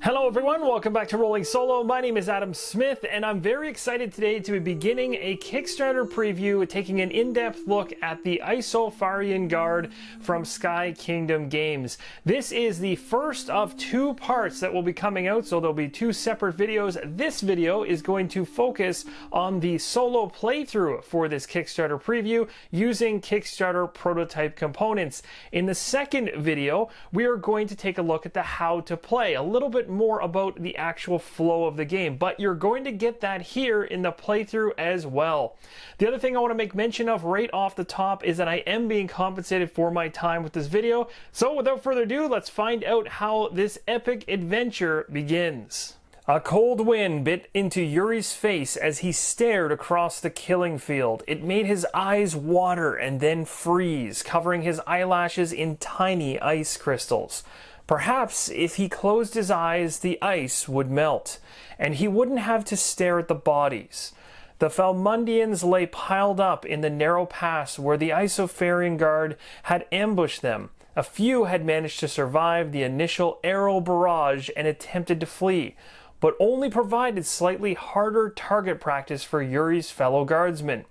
Hello everyone, welcome back to Rolling Solo. My name is Adam Smith and I'm very excited today to be beginning a Kickstarter preview taking an in-depth look at the Isofarian Guard from Sky Kingdom Games. This is the first of two parts that will be coming out, so there'll be two separate videos. This video is going to focus on the solo playthrough for this Kickstarter preview using Kickstarter prototype components. In the second video, we are going to take a look at the how to play, a little bit more about the actual flow of the game, but you're going to get that here in the playthrough as well. The other thing I want to make mention of right off the top is that I am being compensated for my time with this video. So without further ado, let's find out how this epic adventure begins. A cold wind bit into Yuri's face as he stared across the killing field. It made his eyes water and then freeze, covering his eyelashes in tiny ice crystals. Perhaps if he closed his eyes, the ice would melt, and he wouldn't have to stare at the bodies. The Falmundians lay piled up in the narrow pass where the Isofarian Guard had ambushed them. A few had managed to survive the initial arrow barrage and attempted to flee, but only provided slightly harder target practice for Yuri's fellow guardsmen.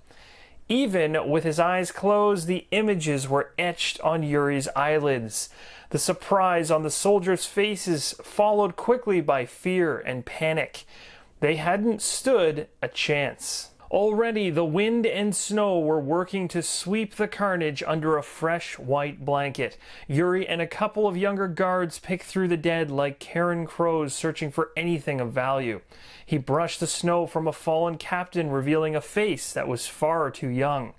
Even with his eyes closed, the images were etched on Yuri's eyelids. The surprise on the soldiers' faces followed quickly by fear and panic. They hadn't stood a chance. Already the wind and snow were working to sweep the carnage under a fresh white blanket. Yuri and a couple of younger guards picked through the dead like Karen crows searching for anything of value. He brushed the snow from a fallen captain, revealing a face that was far too young.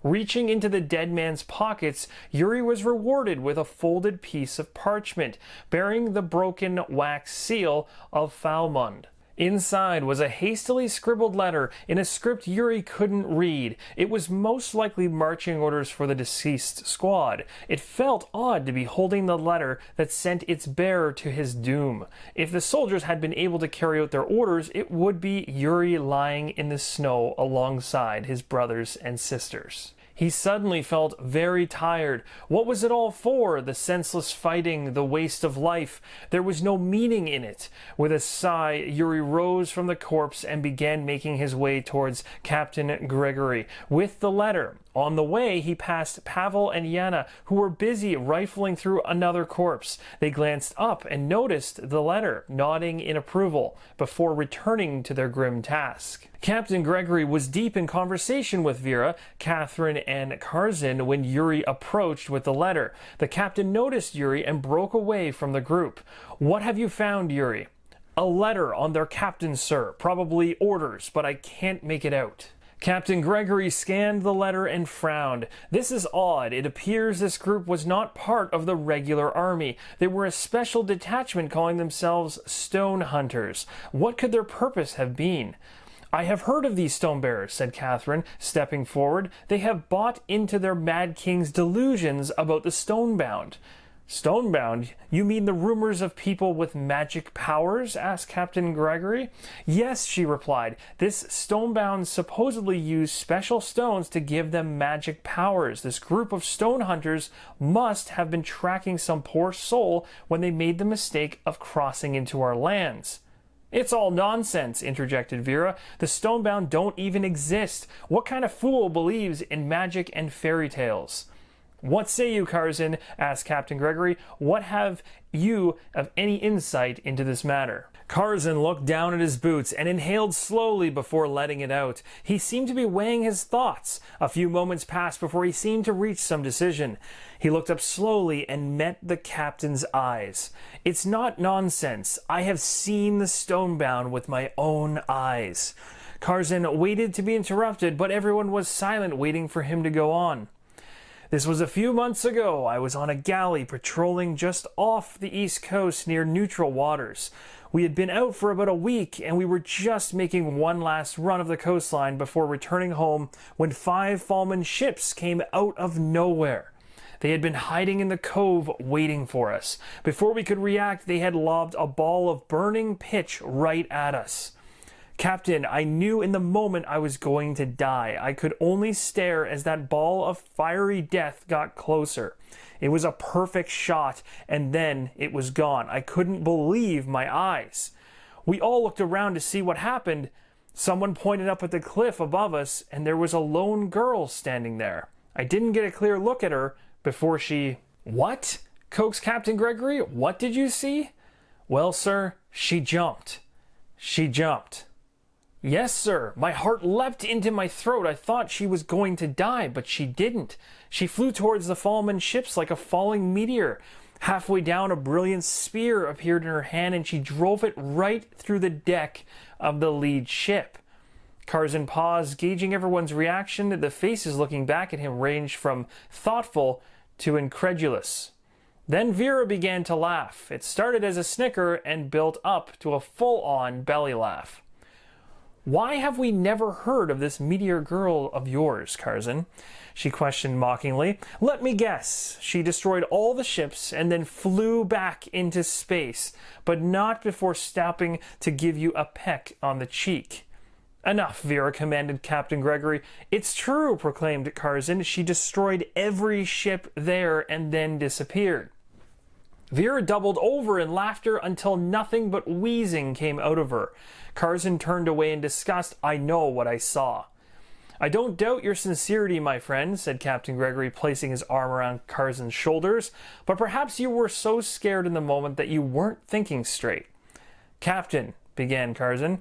Reaching into the dead man's pockets, Yuri was rewarded with a folded piece of parchment bearing the broken wax seal of Falmund. Inside was a hastily scribbled letter in a script Yuri couldn't read. It was most likely marching orders for the deceased squad. It felt odd to be holding the letter that sent its bearer to his doom. If the soldiers had been able to carry out their orders, it would be Yuri lying in the snow alongside his brothers and sisters. He suddenly felt very tired. What was it all for? The senseless fighting, the waste of life. There was no meaning in it. With a sigh, Yuri rose from the corpse and began making his way towards Captain Gregory with the letter. On the way, he passed Pavel and Yana, who were busy rifling through another corpse. They glanced up and noticed the letter, nodding in approval, before returning to their grim task. Captain Gregory was deep in conversation with Vera, Catherine, and Karzin when Yuri approached with the letter. The captain noticed Yuri and broke away from the group. "What have you found, Yuri?" "A letter on their captain, sir. Probably orders, but I can't make it out." Captain Gregory scanned the letter and frowned. "This is odd. It appears this group was not part of the regular army. They were a special detachment calling themselves Stone Hunters. What could their purpose have been?" "I have heard of these stone bearers," said Catherine, stepping forward. "They have bought into their Mad King's delusions about the Stonebound." "Stonebound? You mean the rumors of people with magic powers?" asked Captain Gregory. "Yes," she replied. "This Stonebound supposedly used special stones to give them magic powers. This group of stone hunters must have been tracking some poor soul when they made the mistake of crossing into our lands." "It's all nonsense," interjected Vera. "The Stonebound don't even exist. What kind of fool believes in magic and fairy tales?" "What say you, Karzin?" asked Captain Gregory. "What have you of any insight into this matter?" Karzin looked down at his boots and inhaled slowly before letting it out. He seemed to be weighing his thoughts. A few moments passed before he seemed to reach some decision. He looked up slowly and met the captain's eyes. "It's not nonsense. I have seen the Stonebound with my own eyes." Karzin waited to be interrupted, but everyone was silent, waiting for him to go on. "This was a few months ago. I was on a galley patrolling just off the east coast near neutral waters. We had been out for about a week, and we were just making one last run of the coastline before returning home when 5 Falman ships came out of nowhere. They had been hiding in the cove waiting for us. Before we could react, they had lobbed a ball of burning pitch right at us. Captain, I knew in the moment I was going to die. I could only stare as that ball of fiery death got closer. It was a perfect shot, and then it was gone. I couldn't believe my eyes. We all looked around to see what happened. Someone pointed up at the cliff above us, and there was a lone girl standing there. I didn't get a clear look at her before she..." "What?" coaxed Captain Gregory. "What did you see?" "Well, sir, she jumped. She jumped." "Yes, sir. My heart leapt into my throat. I thought she was going to die, but she didn't. She flew towards the Falman ships like a falling meteor. Halfway down, a brilliant spear appeared in her hand, and she drove it right through the deck of the lead ship." Karzin paused, gauging everyone's reaction. The faces looking back at him ranged from thoughtful to incredulous. Then Vera began to laugh. It started as a snicker and built up to a full-on belly laugh. "Why have we never heard of this meteor girl of yours, Karzin?" she questioned mockingly. "Let me guess. She destroyed all the ships and then flew back into space, but not before stopping to give you a peck on the cheek." "Enough," Vera commanded Captain Gregory. "It's true," proclaimed Karzin. "She destroyed every ship there and then disappeared." Vera doubled over in laughter until nothing but wheezing came out of her. Karzin turned away in disgust. "I know what I saw." "I don't doubt your sincerity, my friend," said Captain Gregory, placing his arm around Karzin's shoulders, "but perhaps you were so scared in the moment that you weren't thinking straight." "Captain," began Karzin.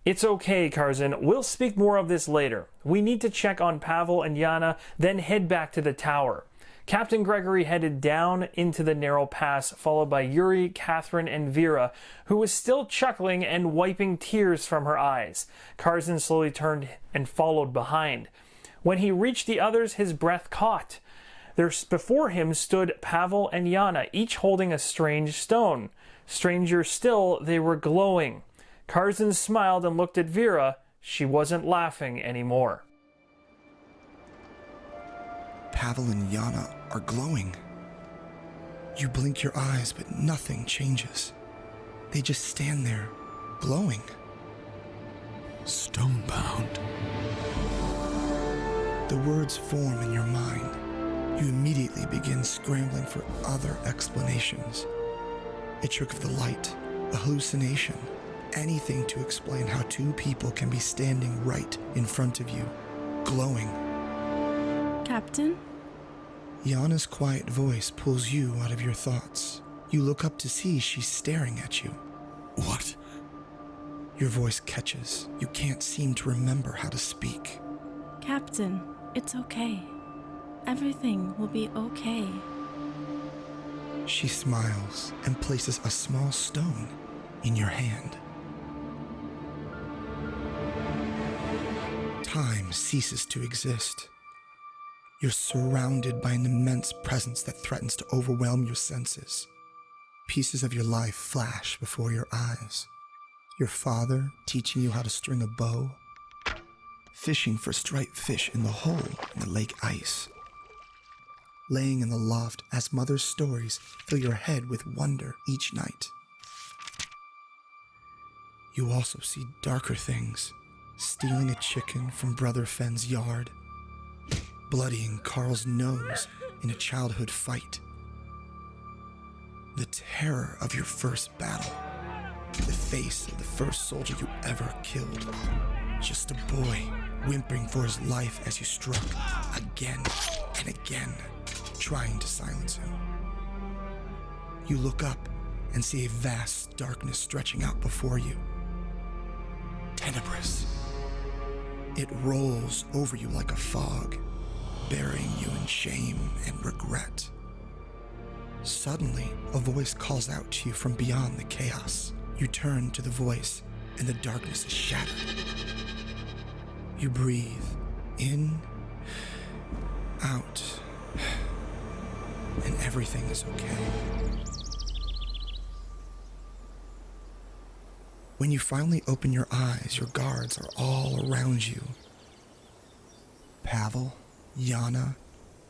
"It's okay, Karzin. We'll speak more of this later. We need to check on Pavel and Yana, then head back to the tower." Captain Gregory headed down into the narrow pass, followed by Yuri, Catherine, and Vera, who was still chuckling and wiping tears from her eyes. Karzin slowly turned and followed behind. When he reached the others, his breath caught. Before him stood Pavel and Yana, each holding a strange stone. Stranger still, they were glowing. Karzin smiled and looked at Vera. She wasn't laughing anymore. Pavel and Yana are glowing. You blink your eyes, but nothing changes. They just stand there, glowing. Stonebound. The words form in your mind. You immediately begin scrambling for other explanations. A trick of the light, a hallucination, anything to explain how 2 people can be standing right in front of you, glowing. Captain? Yana's quiet voice pulls you out of your thoughts. You look up to see she's staring at you. What? Your voice catches. You can't seem to remember how to speak. Captain, it's okay. Everything will be okay. She smiles and places a small stone in your hand. Time ceases to exist. You're surrounded by an immense presence that threatens to overwhelm your senses. Pieces of your life flash before your eyes. Your father teaching you how to string a bow. Fishing for striped fish in the hole in the lake ice. Laying in the loft as mother's stories fill your head with wonder each night. You also see darker things. Stealing a chicken from Brother Fenn's yard. Bloodying Carl's nose in a childhood fight. The terror of your first battle. The face of the first soldier you ever killed. Just a boy, whimpering for his life as you struck again and again, trying to silence him. You look up and see a vast darkness stretching out before you. Tenebrous. It rolls over you like a fog, burying you in shame and regret. Suddenly, a voice calls out to you from beyond the chaos. You turn to the voice, and the darkness is shattered. You breathe in, out, and everything is okay. When you finally open your eyes, your guards are all around you. Pavel, Yana,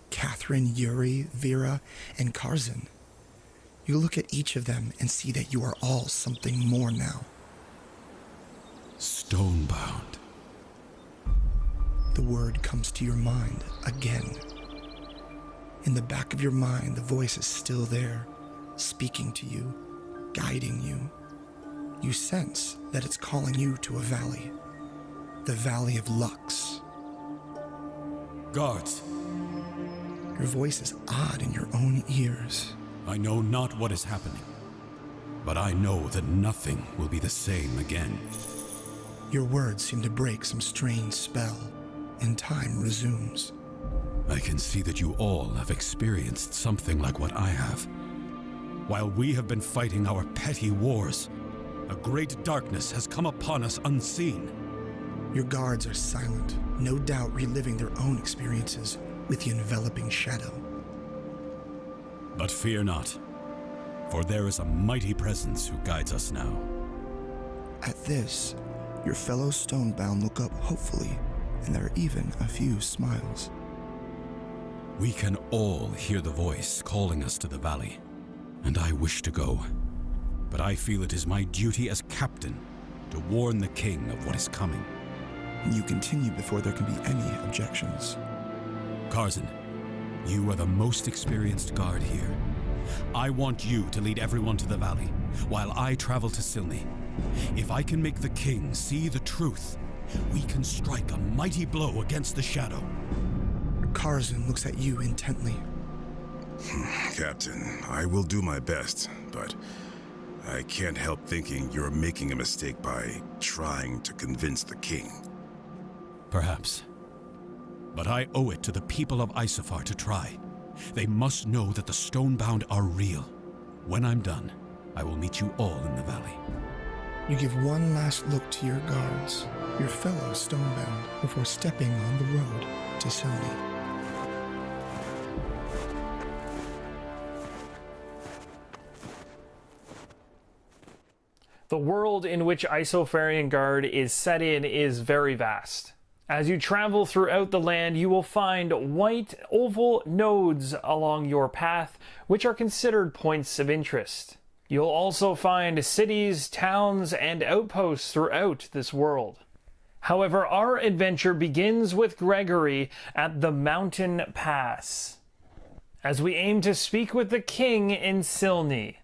Catherine, Yuri, Vera, and Karzin. You look at each of them and see that you are all something more now. Stonebound. The word comes to your mind again. In the back of your mind, the voice is still there, speaking to you, guiding you. You sense that it's calling you to a valley. The Valley of Lux. Guards, Your voice is odd in your own ears. I know not what is happening, but I know that nothing will be the same again. Your words seem to break some strange spell, and time resumes. I can see that you all have experienced something like what I have. While we have been fighting our petty wars, a great darkness has come upon us unseen. Your guards are silent, no doubt reliving their own experiences with the enveloping shadow. But fear not, for there is a mighty presence who guides us now. At this, your fellow stonebound look up hopefully, and there are even a few smiles. We can all hear the voice calling us to the valley, and I wish to go. But I feel it is my duty as captain to warn the king of what is coming. You continue before there can be any objections. Karzin, you are the most experienced guard here. I want you to lead everyone to the valley, while I travel to Silni. If I can make the king see the truth, we can strike a mighty blow against the shadow. Karzin looks at you intently. Captain, I will do my best, but I can't help thinking you're making a mistake by trying to convince the king. Perhaps. But I owe it to the people of Isofar to try. They must know that the Stonebound are real. When I'm done, I will meet you all in the valley. You give one last look to your guards, your fellow stonebound, before stepping on the road to Silni. The world in which Isofarian Guard is set in is very vast. As you travel throughout the land, you will find white oval nodes along your path, which are considered points of interest. You'll also find cities, towns, and outposts throughout this world. However, our adventure begins with Gregory at the Mountain Pass, as we aim to speak with the king in Silni.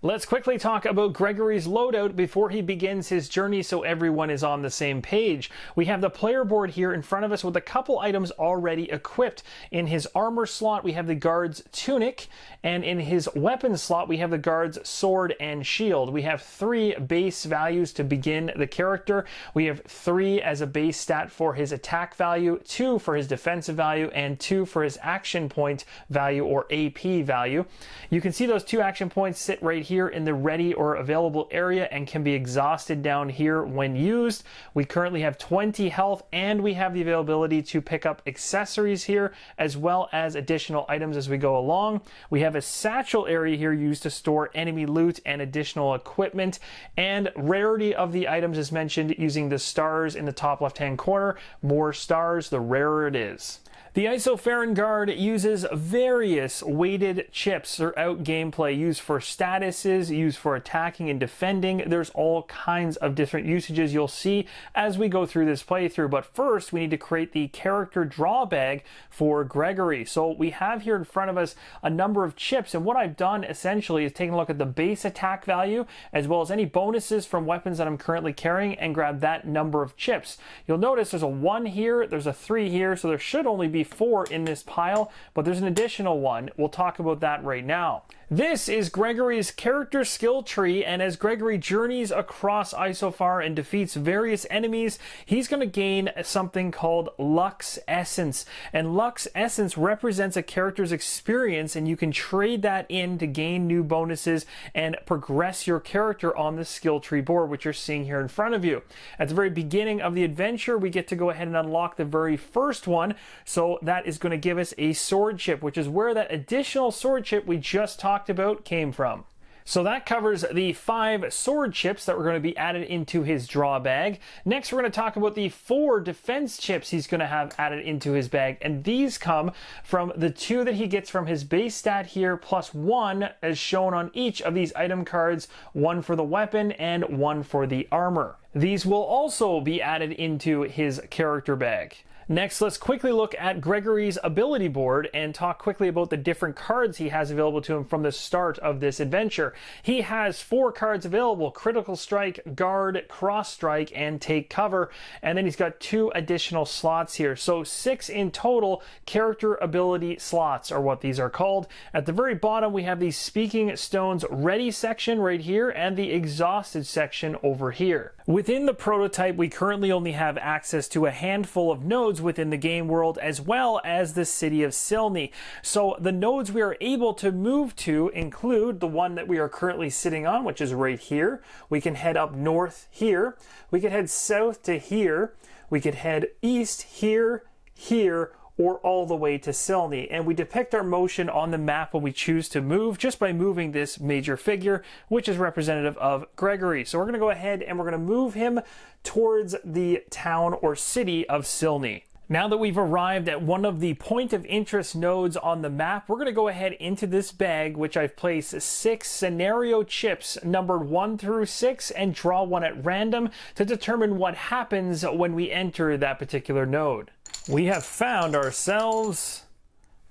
Let's quickly talk about Gregory's loadout before he begins his journey so everyone is on the same page. We have the player board here in front of us with a couple items already equipped. In his armor slot, we have the guard's tunic, and in his weapon slot, we have the guard's sword and shield. We have 3 base values to begin the character. We have 3 as a base stat for his attack value, 2 for his defensive value, and 2 for his action point value or AP value. You can see those 2 action points sit right here in the ready or available area and can be exhausted down here when used. We currently have 20 health, and we have the availability to pick up accessories here as well as additional items as we go along. We have a satchel area here used to store enemy loot and additional equipment, and rarity of the items is mentioned using the stars in the top left hand corner. More stars, the rarer it is. The Isofarian Guard uses various weighted chips throughout gameplay, used for statuses, used for attacking and defending. There's all kinds of different usages you'll see as we go through this playthrough. But first, we need to create the character draw bag for Gregory. So we have here in front of us a number of chips, and what I've done essentially is taken a look at the base attack value as well as any bonuses from weapons that I'm currently carrying and grab that number of chips. You'll notice there's a 1 here, there's a 3 here, so there should only be 4 in this pile, but there's an additional one. We'll talk about that right now. This is Gregory's character skill tree, and as Gregory journeys across Isofar and defeats various enemies, he's going to gain something called Lux Essence. And Lux Essence represents a character's experience, and you can trade that in to gain new bonuses and progress your character on the skill tree board, which you're seeing here in front of you. At the very beginning of the adventure, we get to go ahead and unlock the very first one, so that is going to give us a sword chip, which is where that additional sword chip we just talked about came from. So that covers the 5 sword chips that were going to be added into his draw bag. Next, we're going to talk about the 4 defense chips he's going to have added into his bag, and these come from the 2 that he gets from his base stat here, plus 1 as shown on each of these item cards, 1 for the weapon and 1 for the armor. These will also be added into his character bag. Next, let's quickly look at Gregory's ability board and talk quickly about the different cards he has available to him from the start of this adventure. He has 4 cards available: Critical Strike, Guard, Cross Strike, and Take Cover. And then he's got 2 additional slots here. So 6 in total character ability slots are what these are called. At the very bottom, we have the Speaking Stones Ready section right here and the Exhausted section over here. Within the prototype, we currently only have access to a handful of nodes within the game world, as well as the city of Silney. So the nodes we are able to move to include the one that we are currently sitting on, which is right here. We can head up north here. We could head south to here. We could head east here, here, or all the way to Silney. And we depict our motion on the map when we choose to move just by moving this major figure, which is representative of Gregory. So we're going to go ahead and we're going to move him towards the town or city of Silney. Now that we've arrived at one of the point of interest nodes on the map, we're going to go ahead into this bag, which I've placed 6 scenario chips numbered 1 through 6, and draw one at random to determine what happens when we enter that particular node. We have found ourselves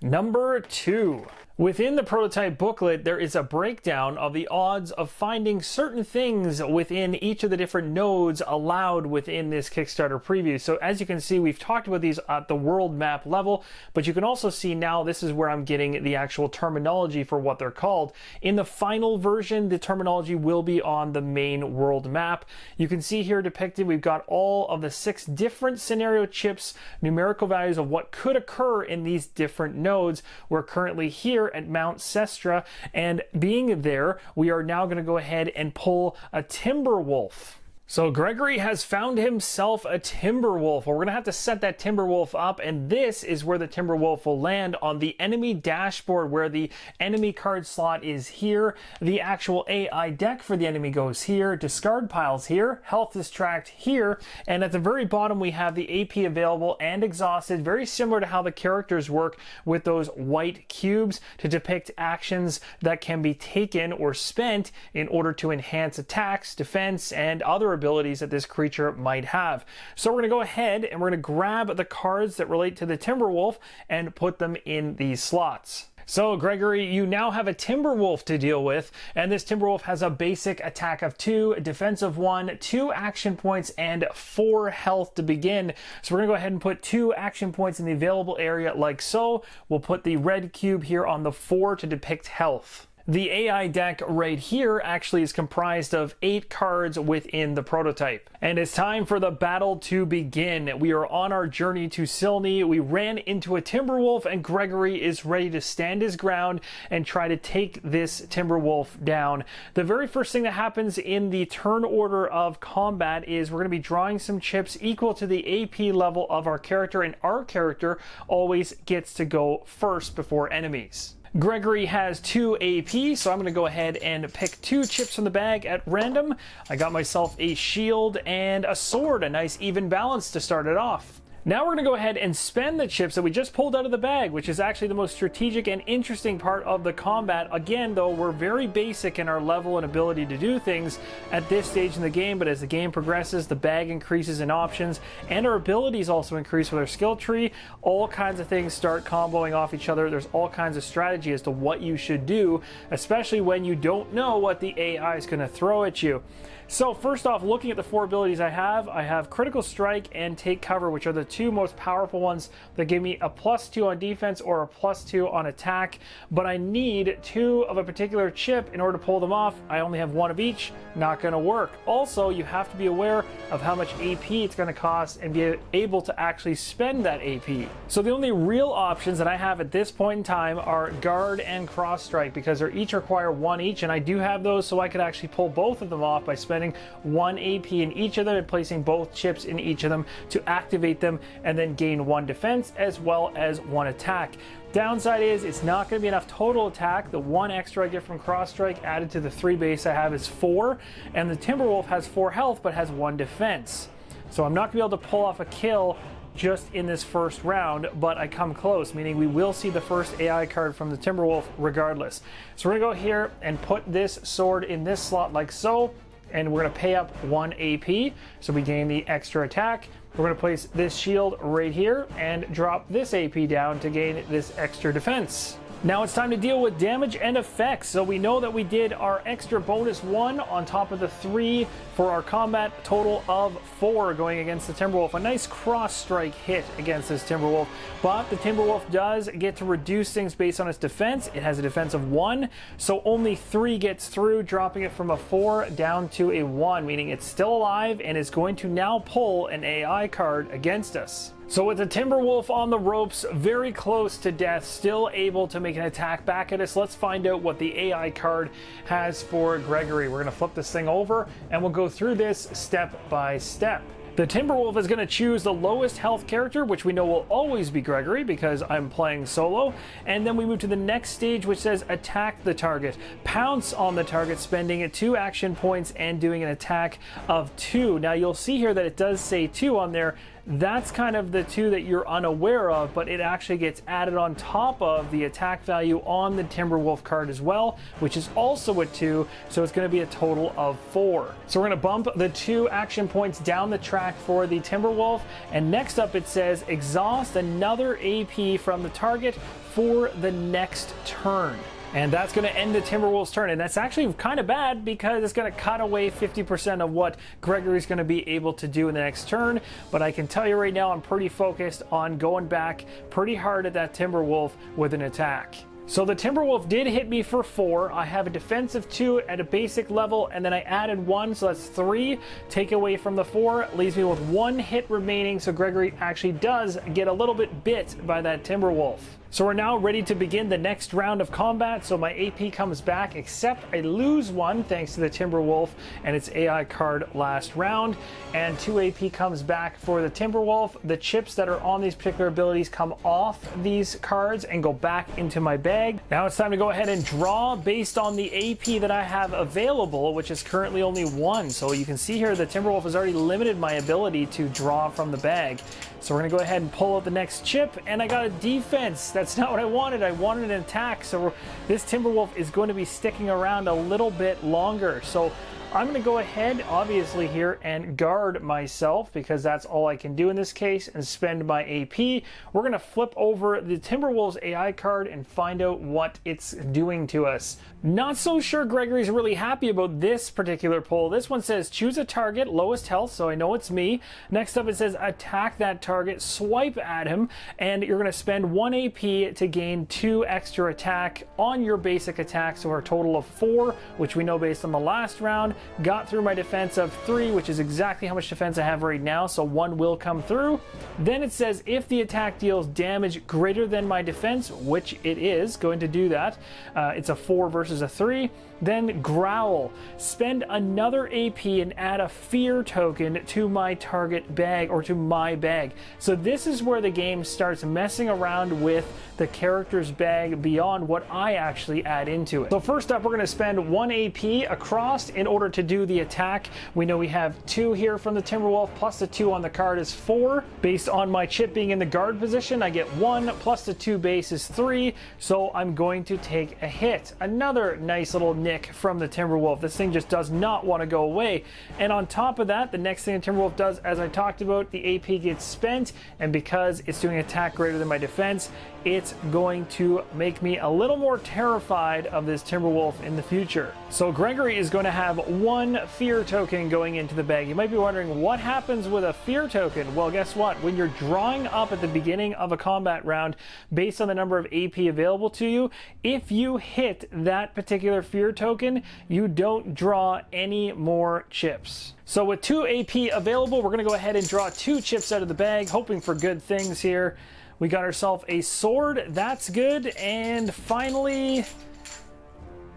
number 2. Within the prototype booklet, there is a breakdown of the odds of finding certain things within each of the different nodes allowed within this Kickstarter preview. So as you can see, we've talked about these at the world map level, but you can also see now this is where I'm getting the actual terminology for what they're called. In the final version, the terminology will be on the main world map. You can see here depicted, we've got all of the 6 different scenario chips, numerical values of what could occur in these different nodes. We're currently here at Mount Sestra, and being there, we are now going to go ahead and pull a timber wolf. So Gregory has found himself a Timberwolf. We're going to have to set that Timberwolf up, and this is where the Timberwolf will land on the enemy dashboard, where the enemy card slot is here. The actual AI deck for the enemy goes here, discard piles here, health is tracked here, and at the very bottom we have the AP available and exhausted, very similar to how the characters work with those white cubes to depict actions that can be taken or spent in order to enhance attacks, defense, and other abilities that this creature might have. So we're going to go ahead and we're going to grab the cards that relate to the Timberwolf and put them in these slots. So Gregory, you now have a Timberwolf to deal with, and this Timberwolf has a basic attack of 2, a defense of 1, 2 action points, and 4 health to begin. So we're going to go ahead and put 2 action points in the available area like so. We'll put the red cube here on the 4 to depict health. The AI deck right here actually is comprised of 8 cards within the prototype. And it's time for the battle to begin. We are on our journey to Silney. We ran into a Timberwolf, and Gregory is ready to stand his ground and try to take this Timberwolf down. The very first thing that happens in the turn order of combat is we're going to be drawing some chips equal to the AP level of our character, and our character always gets to go first before enemies. Gregory has 2 AP, so I'm going to go ahead and pick 2 chips from the bag at random. I got myself a shield and a sword, a nice even balance to start it off. Now we're going to go ahead and spend the chips that we just pulled out of the bag, which is actually the most strategic and interesting part of the combat. Again, though, we're very basic in our level and ability to do things at this stage in the game, but as the game progresses, the bag increases in options, and our abilities also increase with our skill tree. All kinds of things start comboing off each other. There's all kinds of strategy as to what you should do, especially when you don't know what the AI is going to throw at you. So first off, looking at the 4 abilities I have Critical Strike and Take Cover, which are the 2 most powerful ones that give me a +2 on defense or a +2 on attack, but I need 2 of a particular chip in order to pull them off. I only have 1 of each, not going to work. Also, you have to be aware of how much AP it's going to cost and be able to actually spend that AP. So the only real options that I have at this point in time are Guard and Cross Strike, because they each require 1 each, and I do have those, so I could actually pull both of them off by spending 1 AP in each of them and placing both chips in each of them to activate them and then gain 1 defense as well as 1 attack. Downside is it's not going to be enough total attack. The 1 extra I get from Cross Strike added to the 3 base I have is 4, and the Timberwolf has 4 health but has 1 defense. So I'm not going to be able to pull off a kill just in this first round, but I come close, meaning we will see the first AI card from the Timberwolf regardless. So we're going to go here and put this sword in this slot like so, and we're going to pay up 1 AP, so we gain the extra attack. We're going to place this shield right here and drop this AP down to gain this extra defense. Now it's time to deal with damage and effects. So we know that we did our extra bonus 1 on top of the 3 for our combat, total of 4 going against the Timberwolf. A nice cross strike hit against this Timberwolf, but the Timberwolf does get to reduce things based on its defense. It has a defense of 1, so only 3 gets through, dropping it from a 4 down to a 1, meaning it's still alive and is going to now pull an AI card against us. So with the Timberwolf on the ropes, very close to death, still able to make an attack back at us, let's find out what the AI card has for Gregory. We're going to flip this thing over and we'll go through this step by step. The Timberwolf is going to choose the lowest health character, which we know will always be Gregory because I'm playing solo. And then we move to the next stage, which says attack the target. Pounce on the target, spending 2 action points and doing an attack of 2. Now you'll see here that it does say 2 on there. That's kind of the 2 that you're unaware of, but it actually gets added on top of the attack value on the Timberwolf card as well, which is also a 2, so it's going to be a total of 4. So we're going to bump the 2 action points down the track for the Timberwolf, and next up it says exhaust another AP from the target for the next turn. And that's going to end the Timberwolves' turn. And that's actually kind of bad because it's going to cut away 50% of what Gregory's going to be able to do in the next turn. But I can tell you right now, I'm pretty focused on going back pretty hard at that Timberwolf with an attack. So the Timberwolf did hit me for 4. I have a defense of 2 at a basic level, and then I added 1, so that's 3. Take away from the 4, leaves me with 1 hit remaining, so Gregory actually does get a little bit bit by that Timberwolf. So we're now ready to begin the next round of combat. So my AP comes back, except I lose 1 thanks to the Timberwolf and its AI card last round. And 2 AP comes back for the Timberwolf. The chips that are on these particular abilities come off these cards and go back into my bag. Now it's time to go ahead and draw based on the AP that I have available, which is currently only 1. So you can see here the Timberwolf has already limited my ability to draw from the bag. So we're going to go ahead and pull out the next chip, and I got a defense. That's not what I wanted. I wanted an attack. So this Timberwolf is going to be sticking around a little bit longer. So I'm going to go ahead, obviously, here and guard myself because that's all I can do in this case and spend my AP. We're going to flip over the Timberwolves AI card and find out what it's doing to us. Not so sure Gregory's really happy about this particular pull. This one says choose a target, lowest health, so I know it's me. Next up it says attack that target, swipe at him, and you're going to spend 1 AP to gain 2 extra attack on your basic attack, so our total of 4, which we know based on the last round. Got through my defense of 3, which is exactly how much defense I have right now, so 1 will come through. Then it says if the attack deals damage greater than my defense, which it is going to do that, it's a 4 versus a 3, then growl. Spend another AP and add a fear token to my target bag or to my bag. So this is where the game starts messing around with the character's bag beyond what I actually add into it. So first up, we're going to spend 1 AP across in order 4 to do the attack. We know we have 2 here from the Timberwolf, plus the 2 on the card is 4. Based on my chip being in the guard position, I get 1, plus the 2 base is 3, so I'm going to take a hit. Another nice little nick from the Timberwolf. This thing just does not want to go away. And on top of that, the next thing the Timberwolf does, as I talked about, the AP gets spent, and because it's doing attack greater than my defense, it's going to make me a little more terrified of this Timberwolf in the future. So Gregory is going to have 1 fear token going into the bag. You might be wondering, what happens with a fear token? Well, guess what? When you're drawing up at the beginning of a combat round, based on the number of AP available to you, if you hit that particular fear token, you don't draw any more chips. So with 2 AP available, we're going to go ahead and draw 2 chips out of the bag, hoping for good things here. We got ourselves a sword, that's good, and finally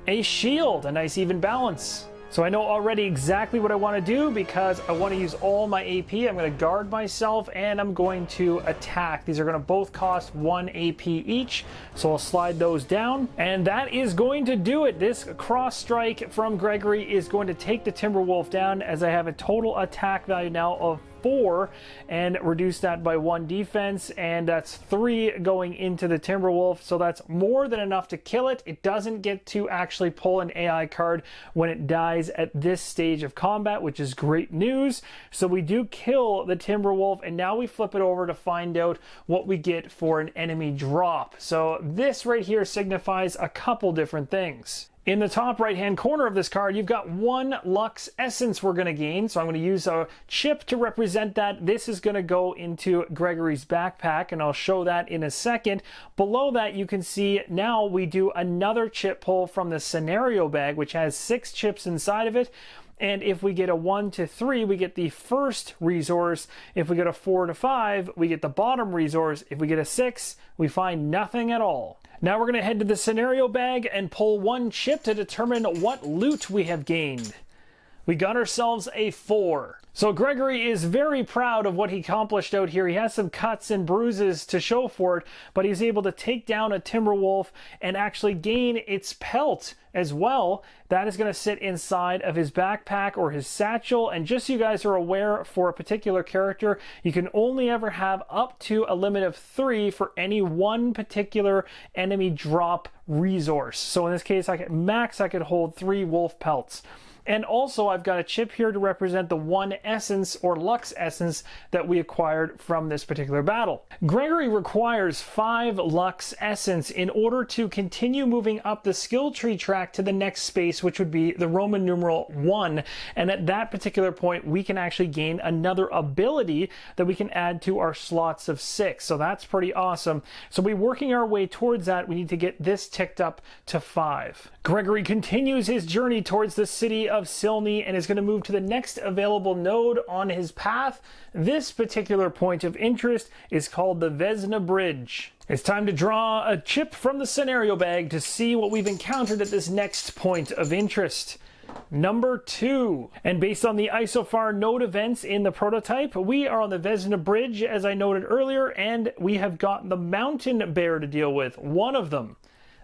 a shield, a nice even balance. So I know already exactly what I want to do because I want to use all my AP. I'm going to guard myself and I'm going to attack. These are going to both cost 1 AP each, so I'll slide those down. And that is going to do it. This cross strike from Gregory is going to take the Timberwolf down, as I have a total attack value now of 4 and reduce that by 1 defense, and that's 3 going into the Timberwolf, so that's more than enough to kill it. It doesn't get to actually pull an AI card when it dies at this stage of combat, which is great news. So we do kill the Timberwolf, and now we flip it over to find out what we get for an enemy drop. So this right here signifies a couple different things. In the top right hand corner of this card, you've got 1 Lux Essence we're going to gain. So I'm going to use a chip to represent that. This is going to go into Gregory's backpack, and I'll show that in a second. Below that, you can see now we do another chip pull from the scenario bag, which has 6 chips inside of it. And if we get a 1 to 3, we get the first resource. If we get a 4 to 5, we get the bottom resource. If we get a 6, we find nothing at all. Now we're going to head to the scenario bag and pull 1 chip to determine what loot we have gained. We got ourselves a 4. So Gregory is very proud of what he accomplished out here. He has some cuts and bruises to show for it, but he's able to take down a Timberwolf and actually gain its pelt as well. That is going to sit inside of his backpack or his satchel. And just so you guys are aware, for a particular character, you can only ever have up to a limit of 3 for any one particular enemy drop resource. So in this case, I could hold 3 wolf pelts. And also I've got a chip here to represent the 1 essence or Lux Essence that we acquired from this particular battle. Gregory requires 5 Lux Essence in order to continue moving up the skill tree track to the next space, which would be the Roman numeral 1. And at that particular point, we can actually gain another ability that we can add to our slots of 6. So that's pretty awesome. So we're working our way towards that. We need to get this ticked up to 5. Gregory continues his journey towards the city of Silney and is going to move to the next available node on his path. This particular point of interest is called the Vesna Bridge. It's time to draw a chip from the scenario bag to see what we've encountered at this next point of interest. Number 2. And based on the Isofar node events in the prototype, we are on the Vesna Bridge, as I noted earlier, and we have got the mountain bear to deal with, one of them.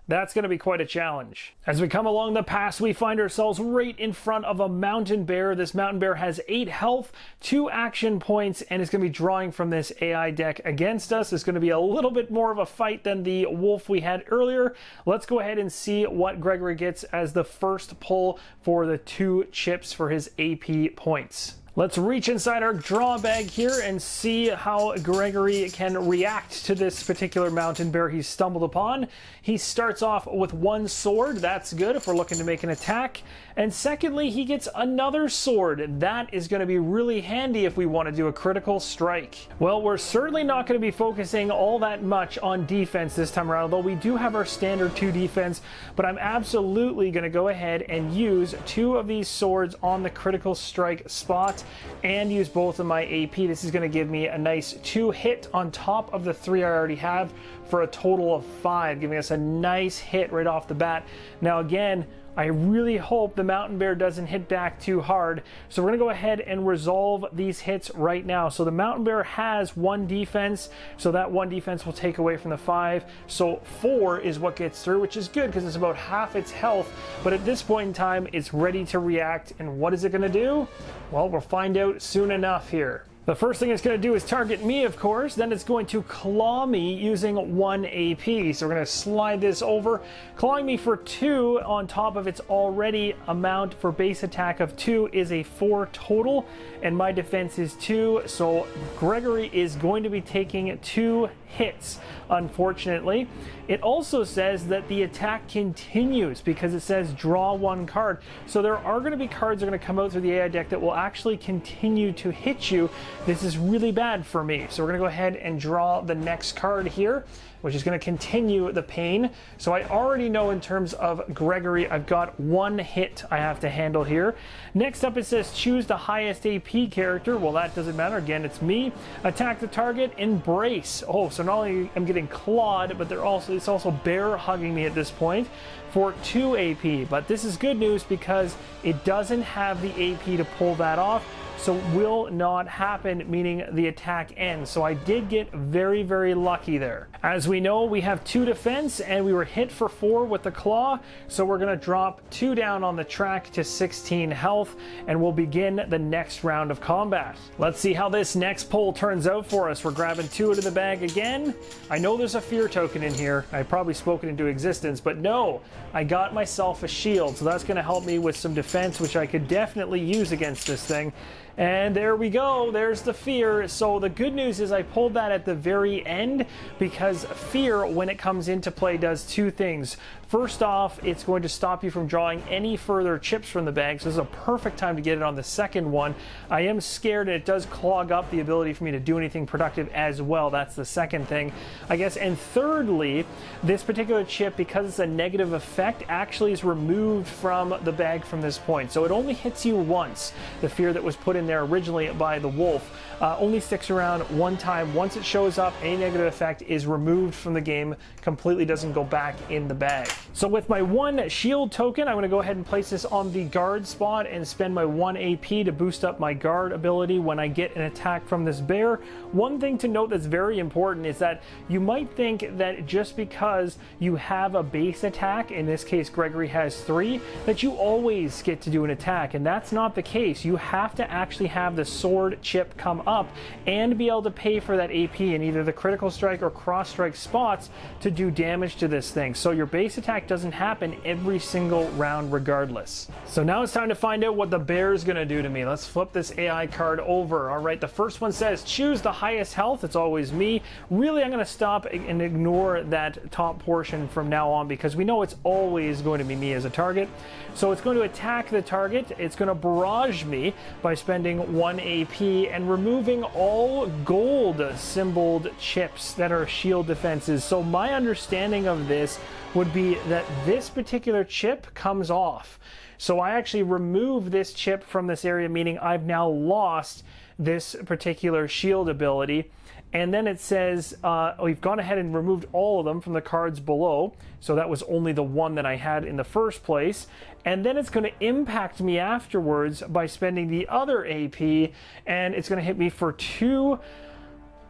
That's going to be quite a challenge. As we come along the pass, we find ourselves right in front of a mountain bear. This mountain bear has 8 health, 2 action points, and is going to be drawing from this AI deck against us. It's going to be a little bit more of a fight than the wolf we had earlier. Let's go ahead and see what Gregory gets as the first pull for the 2 chips for his AP points. Let's reach inside our draw bag here and see how Gregory can react to this particular mountain bear he's stumbled upon. He starts off with 1 sword. That's good if we're looking to make an attack. And secondly, he gets another sword. That is going to be really handy if we want to do a critical strike. Well, we're certainly not going to be focusing all that much on defense this time around, although we do have our standard 2 defense, but I'm absolutely going to go ahead and use 2 of these swords on the critical strike spot and use both of my AP. This is going to give me a nice 2 hit on top of the 3 I already have for a total of 5, giving us a nice hit right off the bat. Now again, I really hope the mountain bear doesn't hit back too hard. So we're gonna go ahead and resolve these hits right now. So the mountain bear has 1 defense, so that 1 defense will take away from the 5. So 4 is what gets through, which is good because it's about half its health. But at this point in time, it's ready to react. And what is it gonna do? Well, we'll find out soon enough here. The first thing it's going to do is target me, of course. Then it's going to claw me using 1 AP. So we're going to slide this over, clawing me for 2 on top of its already amount for base attack of 2 is a 4 total, and my defense is 2. So Gregory is going to be taking 2 hits, unfortunately. It also says that the attack continues because it says draw 1 card. So there are going to be cards that are going to come out through the AI deck that will actually continue to hit you. This is really bad for me. So we're going to go ahead and draw the next card here, which is going to continue the pain. So I already know in terms of Gregory, I've got 1 hit I have to handle here. Next up, it says choose the highest AP character. Well, that doesn't matter. Again, it's me. Attack the target, embrace. Oh, so not only I'm getting clawed, but it's also bear hugging me at this point for 2 AP. But this is good news because it doesn't have the AP to pull that off. So will not happen, meaning the attack ends. So I did get very, very lucky there. As we know, we have 2 defense and we were hit for 4 with the claw. So we're gonna drop 2 down on the track to 16 health and we'll begin the next round of combat. Let's see how this next pull turns out for us. We're grabbing 2 out of the bag again. I know there's a fear token in here. I probably spoke it into existence, but no, I got myself a shield. So that's gonna help me with some defense, which I could definitely use against this thing. And there we go, there's the fear. So the good news is I pulled that at the very end because fear, when it comes into play, does 2 things. First off, it's going to stop you from drawing any further chips from the bag, so this is a perfect time to get it on the second one. I am scared and it does clog up the ability for me to do anything productive as well. That's the second thing, I guess. And thirdly, this particular chip, because it's a negative effect, actually is removed from the bag from this point. So it only hits you once. The fear that was put in there originally by the wolf only sticks around 1 time. Once it shows up, any negative effect is removed from the game, completely doesn't go back in the bag. So with my 1 shield token, I'm going to go ahead and place this on the guard spot and spend my 1 AP to boost up my guard ability when I get an attack from this bear. One thing to note that's very important is that you might think that just because you have a base attack, in this case Gregory has 3, that you always get to do an attack, and that's not the case. You have to actually have the sword chip come up and be able to pay for that AP in either the critical strike or cross strike spots to do damage to this thing. So your base attack doesn't happen every single round regardless. So now it's time to find out what the bear is going to do to me. Let's flip this AI card over. All right, the first one says choose the highest health. It's always me. Really, I'm going to stop and ignore that top portion from now on because we know it's always going to be me as a target. So it's going to attack the target. It's going to barrage me by spending 1 AP and removing all gold symboled chips that are shield defenses. So my understanding of this would be that this particular chip comes off. So I actually remove this chip from this area, meaning I've now lost this particular shield ability. And then it says we've gone ahead and removed all of them from the cards below. So that was only the 1 that I had in the first place. And then it's going to impact me afterwards by spending the other AP, and it's going to hit me for 2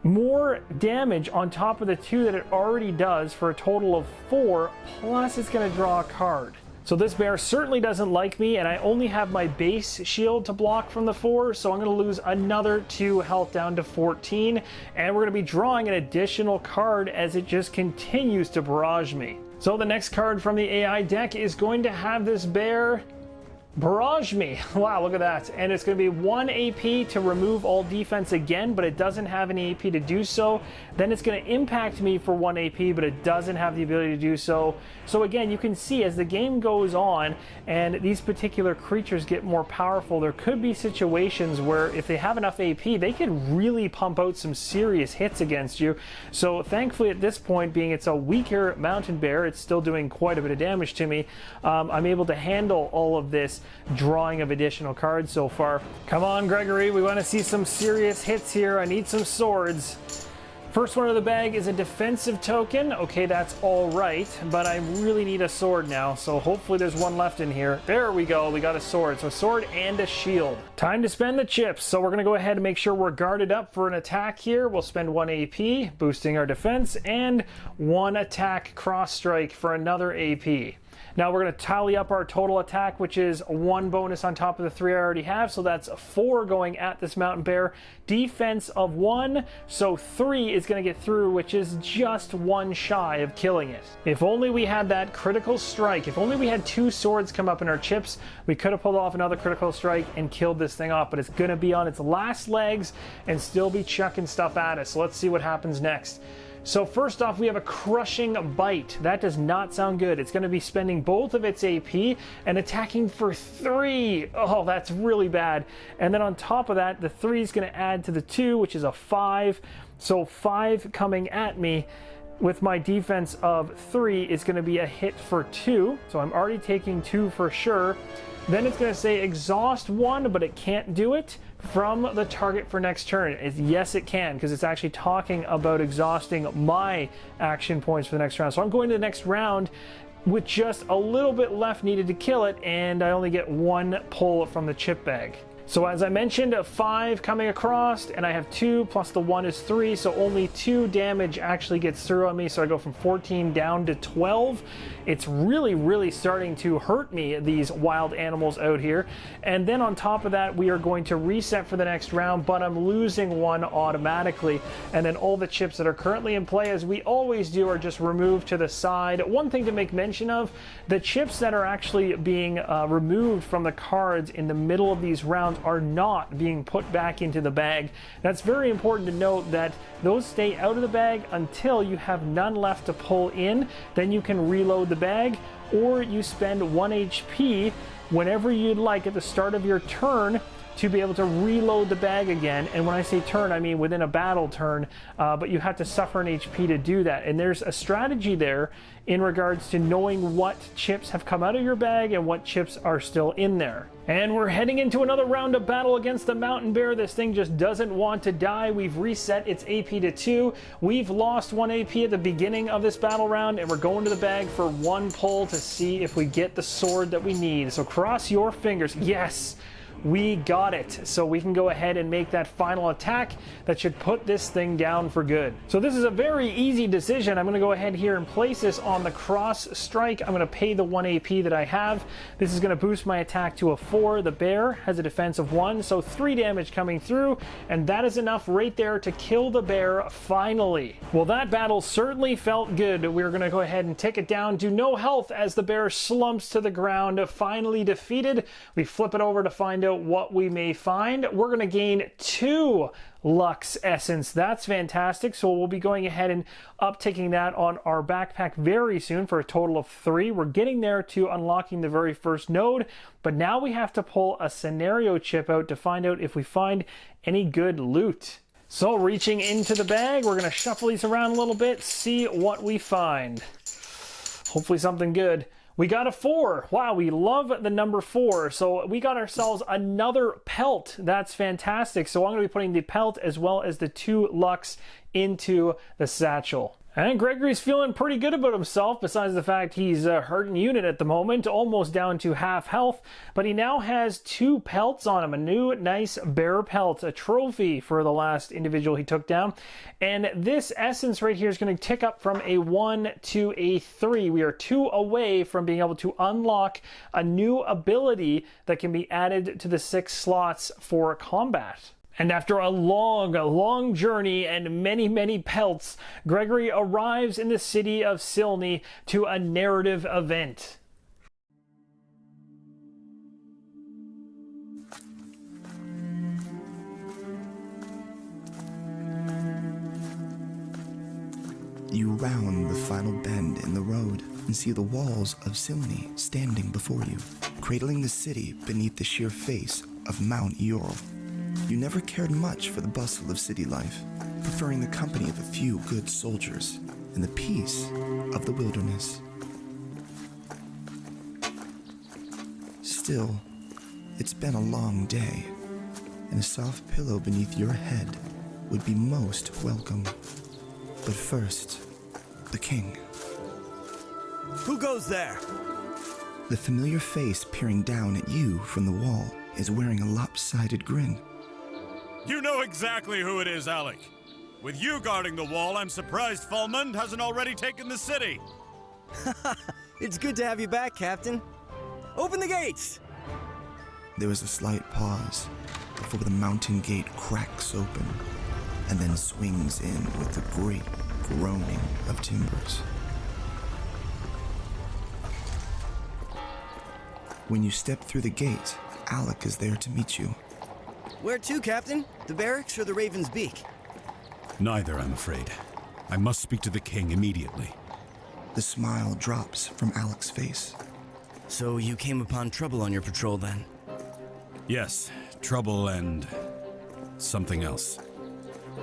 more damage on top of the 2 that it already does for a total of 4, plus it's going to draw a card. So this bear certainly doesn't like me, and I only have my base shield to block from the 4, so I'm going to lose another 2 health down to 14, and we're going to be drawing an additional card as it just continues to barrage me. So the next card from the AI deck is going to have this bear barrage me. Wow, look at that. And it's going to be 1 AP to remove all defense again, but it doesn't have any AP to do so. Then it's going to impact me for 1 AP, but it doesn't have the ability to do so. So again, you can see as the game goes on and these particular creatures get more powerful, there could be situations where if they have enough AP, they could really pump out some serious hits against you. So thankfully at this point, being it's a weaker mountain bear, it's still doing quite a bit of damage to me. I'm able to handle all of this drawing of additional cards so far. Come on, Gregory, we want to see some serious hits here. I need some swords. First one of the bag is a defensive token. Okay, that's all right, but I really need a sword now, so hopefully there's one left in here. There we go, we got a sword. So a sword and a shield. Time to spend the chips. So we're gonna go ahead and make sure we're guarded up for an attack here. We'll spend 1 AP, boosting our defense, and 1 attack cross strike for another AP. Now we're going to tally up our total attack, which is 1 bonus on top of the 3 I already have. So that's 4 going at this mountain bear. Defense of 1, so 3 is going to get through, which is just 1 shy of killing it. If only we had that critical strike, if only we had 2 swords come up in our chips, we could have pulled off another critical strike and killed this thing off, but it's going to be on its last legs and still be chucking stuff at us. So let's see what happens next. So first off, we have a crushing bite. That does not sound good. It's going to be spending both of its AP and attacking for 3. Oh, that's really bad. And then on top of that, the 3 is going to add to the 2, which is a 5. So 5 coming at me with my defense of 3 is going to be a hit for 2. So I'm already taking 2 for sure. Then it's going to say exhaust 1, but it can't do it from the target for next turn. Yes, it can, because it's actually talking about exhausting my action points for the next round. So I'm going to the next round with just a little bit left needed to kill it, and I only get 1 pull from the chip bag. So as I mentioned, a 5 coming across, and I have 2 plus the 1 is 3, so only 2 damage actually gets through on me. So I go from 14 down to 12. It's really starting to hurt me, these wild animals out here. And then on top of that, we are going to reset for the next round, but I'm losing 1 automatically. And then all the chips that are currently in play, as we always do, are just removed to the side. One thing to make mention of, the chips that are actually being removed from the cards in the middle of these rounds are not being put back into the bag. That's very important to note, that those stay out of the bag until you have none left to pull in. Then you can reload the bag, or you spend 1 HP whenever you'd like at the start of your turn to be able to reload the bag again. And when I say turn, I mean within a battle turn, but you have to suffer an HP to do that. And there's a strategy there in regards to knowing what chips have come out of your bag and what chips are still in there. And we're heading into another round of battle against the mountain bear. This thing just doesn't want to die. We've reset its AP to 2. We've lost 1 AP at the beginning of this battle round, and we're going to the bag for 1 pull to see if we get the sword that we need. So cross your fingers. Yes! We got it. So we can go ahead and make that final attack that should put this thing down for good. So this is a very easy decision. I'm going to go ahead here and place this on the cross strike. I'm going to pay the 1 AP that I have. This is going to boost my attack to a 4. The bear has a defense of 1, so 3 damage coming through, and that is enough right there to kill the bear finally. Well, that battle certainly felt good. We're going to go ahead and take it down to no health as the bear slumps to the ground, finally defeated. We flip it over to find out what we may find. We're going to gain 2 Lux Essence. That's fantastic. So we'll be going ahead and uptaking that on our backpack very soon for a total of 3. We're getting there to unlocking the very first node, but now we have to pull a scenario chip out to find out if we find any good loot. So reaching into the bag, we're going to shuffle these around a little bit, see what we find. Hopefully something good. We got a 4. Wow, we love the number 4. So we got ourselves another pelt. That's fantastic. So I'm going to be putting the pelt as well as the 2 Lux into the satchel. And Gregory's feeling pretty good about himself, besides the fact he's hurting unit at the moment, almost down to half health. But he now has 2 pelts on him, a new nice bear pelt, a trophy for the last individual he took down. And this essence right here is going to tick up from a 1 to a 3. We are 2 away from being able to unlock a new ability that can be added to the 6 slots for combat. And after a long journey and many pelts, Gregory arrives in the city of Silney to a narrative event. You round the final bend in the road and see the walls of Silney standing before you, cradling the city beneath the sheer face of Mount Ural. You never cared much for the bustle of city life, preferring the company of a few good soldiers and the peace of the wilderness. Still, it's been a long day, and a soft pillow beneath your head would be most welcome. But first, the king. Who goes there? The familiar face peering down at you from the wall is wearing a lopsided grin. You know exactly who it is, Alec. With you guarding the wall, I'm surprised Fulmund hasn't already taken the city. It's good to have you back, Captain. Open the gates! There was a slight pause before the mountain gate cracks open and then swings in with the great groaning of timbers. When you step through the gate, Alec is there to meet you. Where to, Captain? The barracks or the Raven's Beak? Neither, I'm afraid. I must speak to the king immediately. The smile drops from Alec's face. So you came upon trouble on your patrol then? Yes, trouble and something else.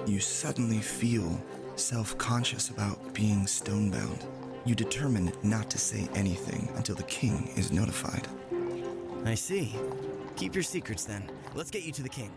You suddenly feel self-conscious about being stonebound. You determine not to say anything until the king is notified. I see. Keep your secrets then. Let's get you to the king.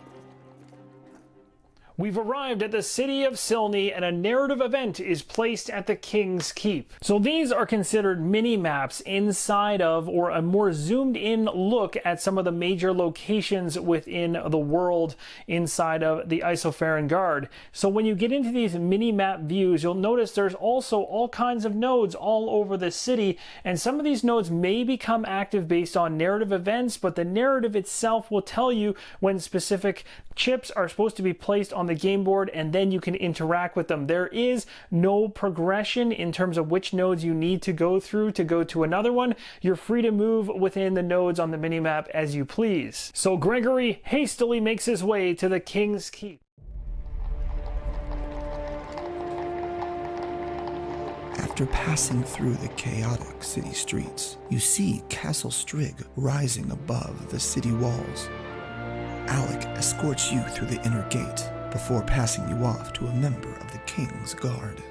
We've arrived at the city of Silney, and a narrative event is placed at the King's Keep. So these are considered mini-maps inside of, or a more zoomed-in look at some of the major locations within the world inside of the Isofarian Guard. So when you get into these mini-map views, you'll notice there's also all kinds of nodes all over the city, and some of these nodes may become active based on narrative events, but the narrative itself will tell you when specific chips are supposed to be placed on the game board, and then you can interact with them. There is no progression in terms of which nodes you need to go through to go to another one. You're free to move within the nodes on the minimap as you please. So Gregory hastily makes his way to the King's Keep. After passing through the chaotic city streets, you see Castle Strigg rising above the city walls. Alec escorts you through the inner gate before passing you off to a member of the King's Guard.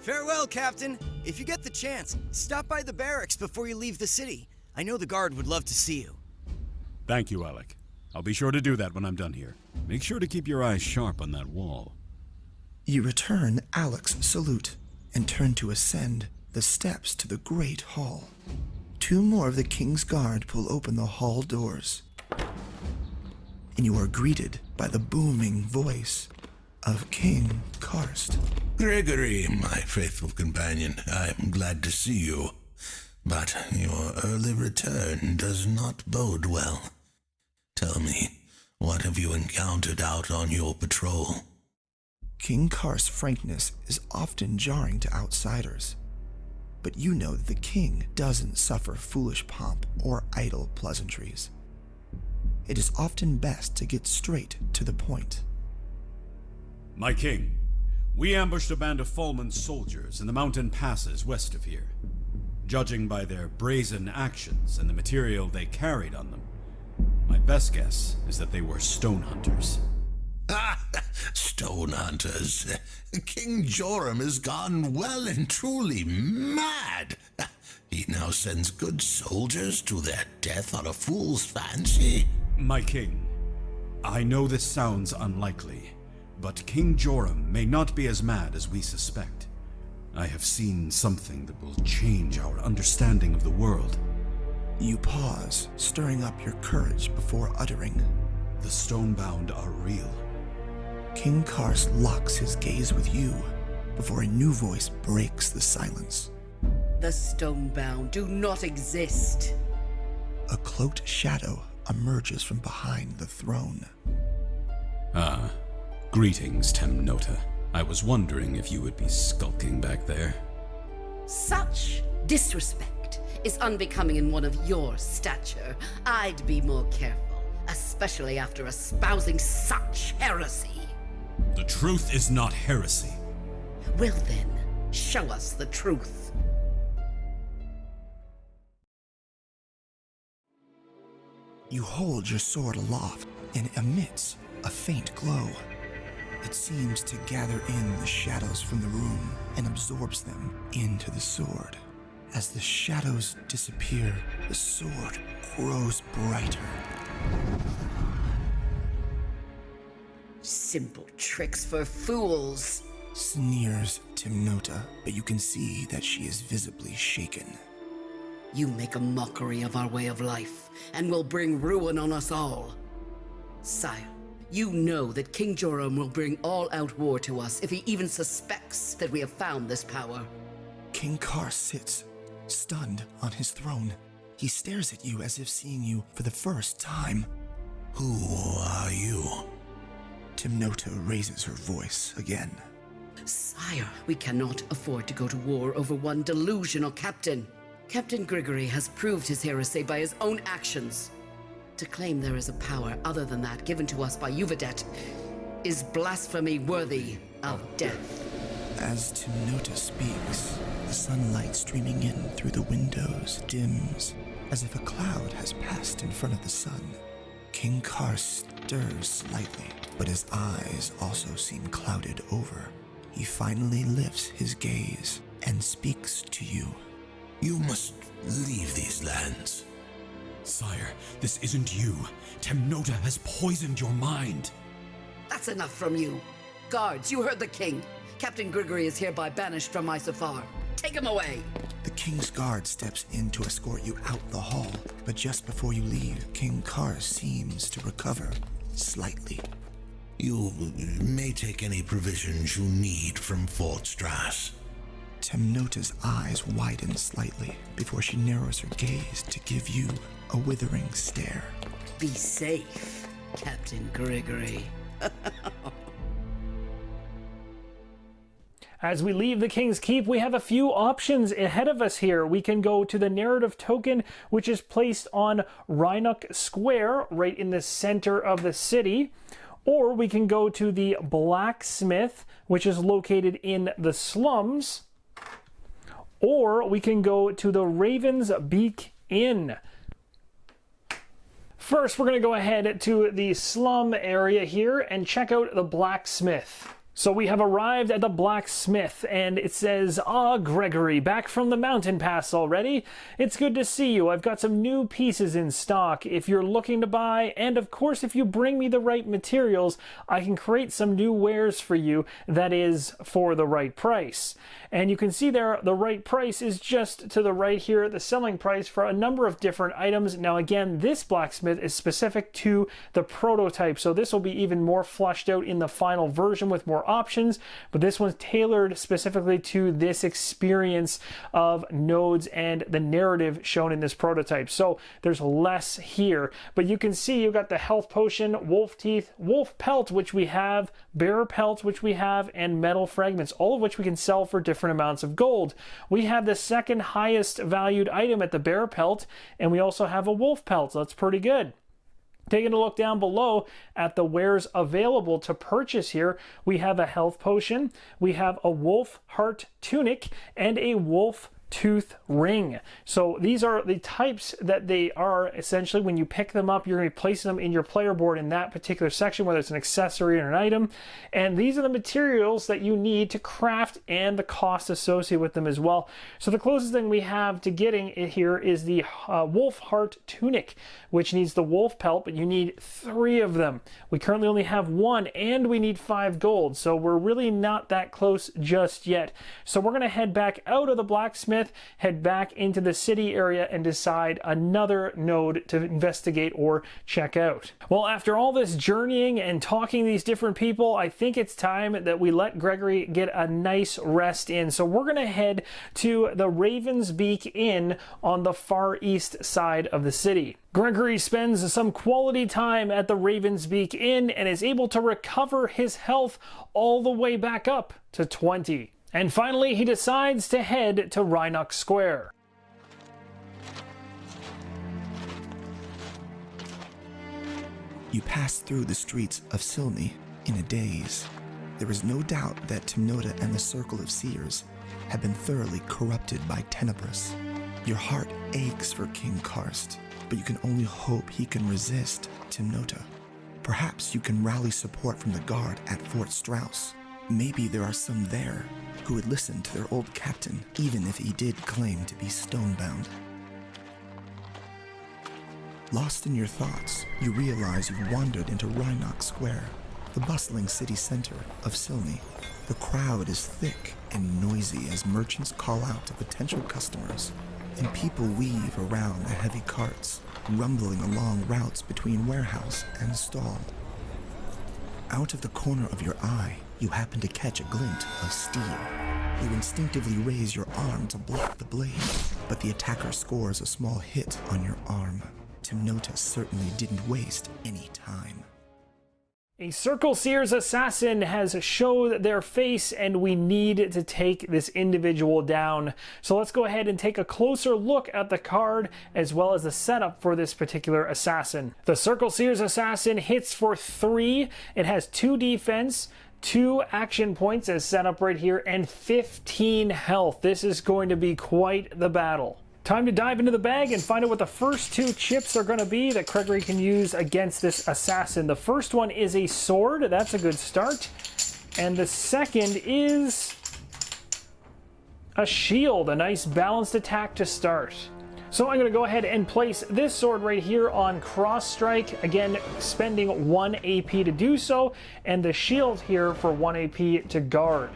Farewell, Captain. If you get the chance, stop by the barracks before you leave the city. I know the guard would love to see you. Thank you, Alec. I'll be sure to do that when I'm done here. Make sure to keep your eyes sharp on that wall. You return Alec's salute and turn to ascend the steps to the Great Hall. Two more of the King's Guard pull open the hall doors, and you are greeted by the booming voice of King Karst. Gregory, my faithful companion, I am glad to see you. But your early return does not bode well. Tell me, what have you encountered out on your patrol? King Karst's frankness is often jarring to outsiders, but you know that the king doesn't suffer foolish pomp or idle pleasantries. It is often best to get straight to the point. My king, we ambushed a band of Fulmund's soldiers in the mountain passes west of here. Judging by their brazen actions and the material they carried on them, my best guess is that they were stone hunters. Ah, stone hunters. King Joram has gone well and truly mad. He now sends good soldiers to their death on a fool's fancy. My king, I know this sounds unlikely, but King Joram may not be as mad as we suspect. I have seen something that will change our understanding of the world. You pause, stirring up your courage before uttering. The Stonebound are real. King Karst locks his gaze with you before a new voice breaks the silence. The Stonebound do not exist. A cloaked shadow emerges from behind the throne. Ah, greetings, Temnota. I was wondering if you would be skulking back there. Such disrespect is unbecoming in one of your stature. I'd be more careful, especially after espousing such heresy. The truth is not heresy. Well then, show us the truth. You hold your sword aloft and emits a faint glow. It seems to gather in the shadows from the room and absorbs them into the sword. As the shadows disappear, the sword grows brighter. Simple tricks for fools. Sneers Timnota, but you can see that she is visibly shaken. You make a mockery of our way of life, and will bring ruin on us all. Sire, you know that King Joram will bring all-out war to us if he even suspects that we have found this power. King Kar sits, stunned on his throne. He stares at you as if seeing you for the first time. Who are you? Timnota raises her voice again. Sire, we cannot afford to go to war over one delusional captain. Captain Grigory has proved his heresy by his own actions. To claim there is a power other than that given to us by Uvadet is blasphemy worthy of death. As Timnota speaks, the sunlight streaming in through the windows dims, as if a cloud has passed in front of the sun. King Kar stirs slightly, but his eyes also seem clouded over. He finally lifts his gaze and speaks to you. You must leave these lands. Sire, this isn't you. Timnota has poisoned your mind. That's enough from you. Guards, you heard the king. Captain Grigory is hereby banished from Isofar. Take him away. The king's guard steps in to escort you out the hall, but just before you leave, King Kar seems to recover slightly. You may take any provisions you need from Fort Strass. Timnota's eyes widen slightly before she narrows her gaze to give you a withering stare. Be safe, Captain Grigory. As we leave the King's Keep, we have a few options ahead of us here. We can go to the narrative token, which is placed on Rhinoc Square, right in the center of the city. Or we can go to the blacksmith, which is located in the slums. Or we can go to the Raven's Beak Inn. First, we're going to go ahead to the slum area here and check out the blacksmith. So we have arrived at the blacksmith, and it says, "Ah, Gregory, back from the mountain pass already? It's good to see you. I've got some new pieces in stock if you're looking to buy, and of course if you bring me the right materials, I can create some new wares for you, that is, for the right price." And you can see there, the right price is just to the right here, the selling price for a number of different items. Now again, this blacksmith is specific to the prototype, so this will be even more fleshed out in the final version with more options, but this one's tailored specifically to this experience of nodes and the narrative shown in this prototype. So there's less here, but you can see you've got the health potion, wolf teeth, wolf pelt, which we have, bear pelt, which we have, and metal fragments, all of which we can sell for different amounts of gold. We have the second highest valued item at the bear pelt, and we also have a wolf pelt, so that's pretty good. Taking a look down below at the wares available to purchase here, we have a health potion, we have a wolf heart tunic, and a wolf tooth ring. So these are the types that they are. Essentially, when you pick them up, you're going to be placing them in your player board in that particular section, whether it's an accessory or an item. And these are the materials that you need to craft and the cost associated with them as well. So the closest thing we have to getting it here is the wolf heart tunic, which needs the wolf pelt, but you need 3 of them. We currently only have 1, and we need 5 gold. So we're really not that close just yet. So we're going to head back out of the blacksmith, head back into the city area, and decide another node to investigate or check out. Well, after all this journeying and talking to these different people, I think it's time that we let Gregory get a nice rest in. So we're going to head to the Raven's Beak Inn on the far east side of the city. Gregory spends some quality time at the Raven's Beak Inn and is able to recover his health all the way back up to 20. And finally, he decides to head to Rhinoc Square. You pass through the streets of Silny in a daze. There is no doubt that Timnota and the Circle of Seers have been thoroughly corrupted by Tenebris. Your heart aches for King Karst, but you can only hope he can resist Timnota. Perhaps you can rally support from the guard at Fort Strauss. Maybe there are some there who would listen to their old captain, even if he did claim to be stonebound. Lost in your thoughts, you realize you've wandered into Rhinoc Square. the bustling city center of Silny. The crowd is thick and noisy as merchants call out to potential customers, and people weave around the heavy carts, rumbling along routes between warehouse and stall. Out of the corner of your eye, you happen to catch a glint of steel. You instinctively raise your arm to block the blade, but the attacker scores a small hit on your arm. Timnotus certainly didn't waste any time. A Circle Seer's assassin has showed their face, and we need to take this individual down. So let's go ahead and take a closer look at the card as well as the setup for this particular assassin. The Circle Seer's assassin hits for 3. It has 2 defense, 2 action points as set up right here, and 15 health. This is going to be quite the battle. Time to dive into the bag and find out what the first 2 chips are going to be that Gregory can use against this assassin. The first one is a sword. That's a good start. And the second is a shield, a nice balanced attack to start. So I'm going to go ahead and place this sword right here on cross strike, again spending 1 AP to do so, and the shield here for 1 AP to guard.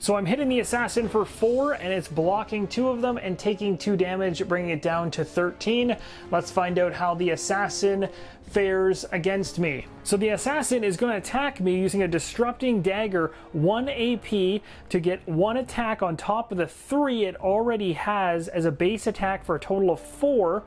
So I'm hitting the assassin for 4, and it's blocking 2 of them and taking 2 damage, bringing it down to 13. Let's find out how the assassin fares against me. So the assassin is going to attack me using a disrupting dagger, 1 AP, to get 1 attack on top of the 3 it already has as a base attack for a total of 4.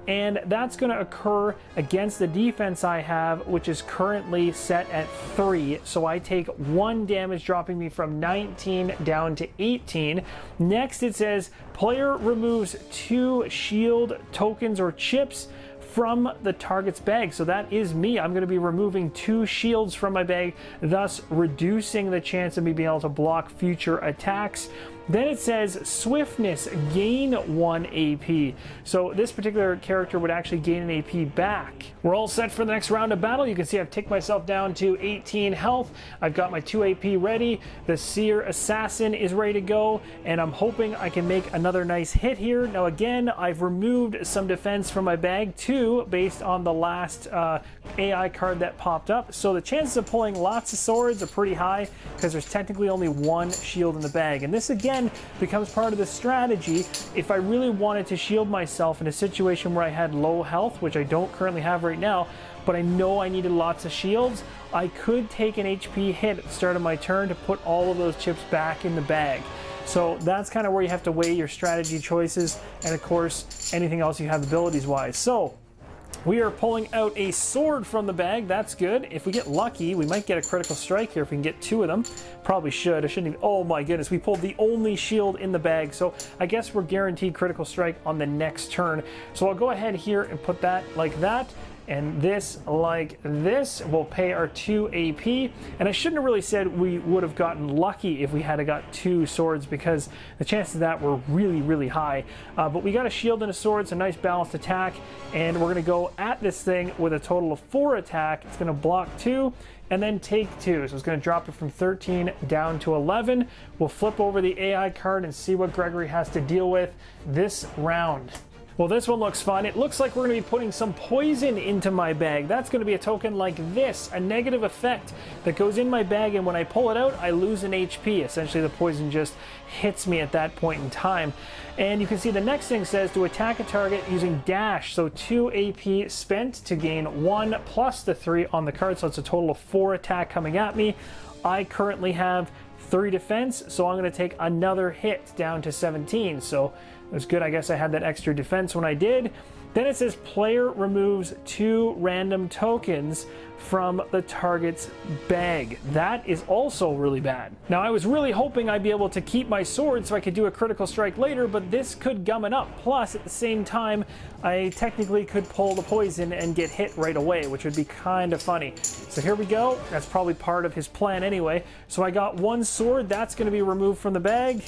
And that's going to occur against the defense I have, which is currently set at 3. So I take 1 damage, dropping me from 19 down to 18. Next it says, player removes 2 shield tokens or chips from the target's bag. So that is me. I'm going to be removing 2 shields from my bag, thus reducing the chance of me being able to block future attacks. Then it says swiftness, gain 1 AP. So this particular character would actually gain an AP back. We're all set for the next round of battle. You can see I've taken myself down to 18 health. I've got my 2 AP ready. The Seer Assassin is ready to go, and I'm hoping I can make another nice hit here. Now again, I've removed some defense from my bag too, based on the last AI card that popped up. So the chances of pulling lots of swords are pretty high because there's technically only 1 shield in the bag. And this again becomes part of the strategy. If I really wanted to shield myself in a situation where I had low health, which I don't currently have right now, but I know I needed lots of shields, I could take an HP hit at the start of my turn to put all of those chips back in the bag. So that's kind of where you have to weigh your strategy choices, and of course anything else you have abilities wise. So we are pulling out a sword from the bag. That's good. If we get lucky, we might get a critical strike here if we can get 2 of them. Probably should. I shouldn't even... Oh my goodness, we pulled the only shield in the bag. So I guess we're guaranteed critical strike on the next turn. So I'll go ahead here and put that like that. And this like this. We'll pay our 2 AP. And I shouldn't have really said we would have gotten lucky if we had got 2 swords, because the chances of that were really, really high. But we got a shield and a sword. It's a nice balanced attack. And we're going to go at this thing with a total of 4 attack. It's going to block 2 and then take 2. So it's going to drop it from 13 down to 11. We'll flip over the AI card and see what Gregory has to deal with this round. Well, this one looks fun. It looks like we're going to be putting some poison into my bag. That's going to be a token like this, a negative effect that goes in my bag, and when I pull it out, I lose an HP. Essentially, the poison just hits me at that point in time. And you can see the next thing says to attack a target using dash. So 2 AP spent to gain 1 plus the 3 on the card. So it's a total of 4 attack coming at me. I currently have 3 defense, so I'm going to take another hit down to 17. So it was good, I guess I had that extra defense when I did. Then it says player removes 2 random tokens from the target's bag. That is also really bad. Now I was really hoping I'd be able to keep my sword so I could do a critical strike later, but this could gum it up. Plus at the same time, I technically could pull the poison and get hit right away, which would be kind of funny. So here we go. That's probably part of his plan anyway. So I got 1 sword, that's going to be removed from the bag.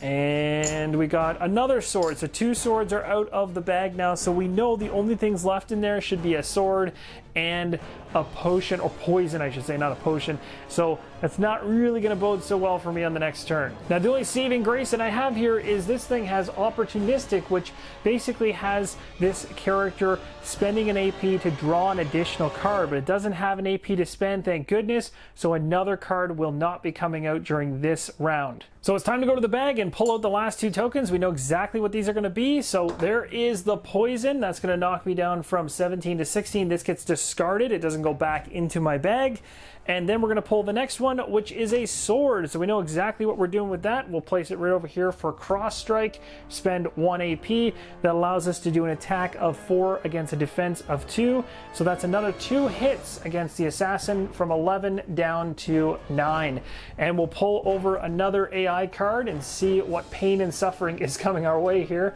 And we got another sword. So 2 swords are out of the bag now. So we know the only things left in there should be a sword and a potion, or poison I should say, not a potion. So that's not really going to bode so well for me on the next turn. Now the only saving grace that I have here is this thing has opportunistic, which basically has this character spending an AP to draw an additional card, but it doesn't have an AP to spend, thank goodness, so another card will not be coming out during this round. So it's time to go to the bag and pull out the last 2 tokens. We know exactly what these are going to be. So there is the poison. That's going to knock me down from 17 to 16. This gets discarded. It doesn't go back into my bag. And then we're going to pull the next one, which is a sword. So we know exactly what we're doing with that. We'll place it right over here for cross strike, spend 1 AP. That allows us to do an attack of 4 against a defense of 2. So that's another 2 hits against the assassin from 11 down to 9. And we'll pull over another AI card and see what pain and suffering is coming our way here.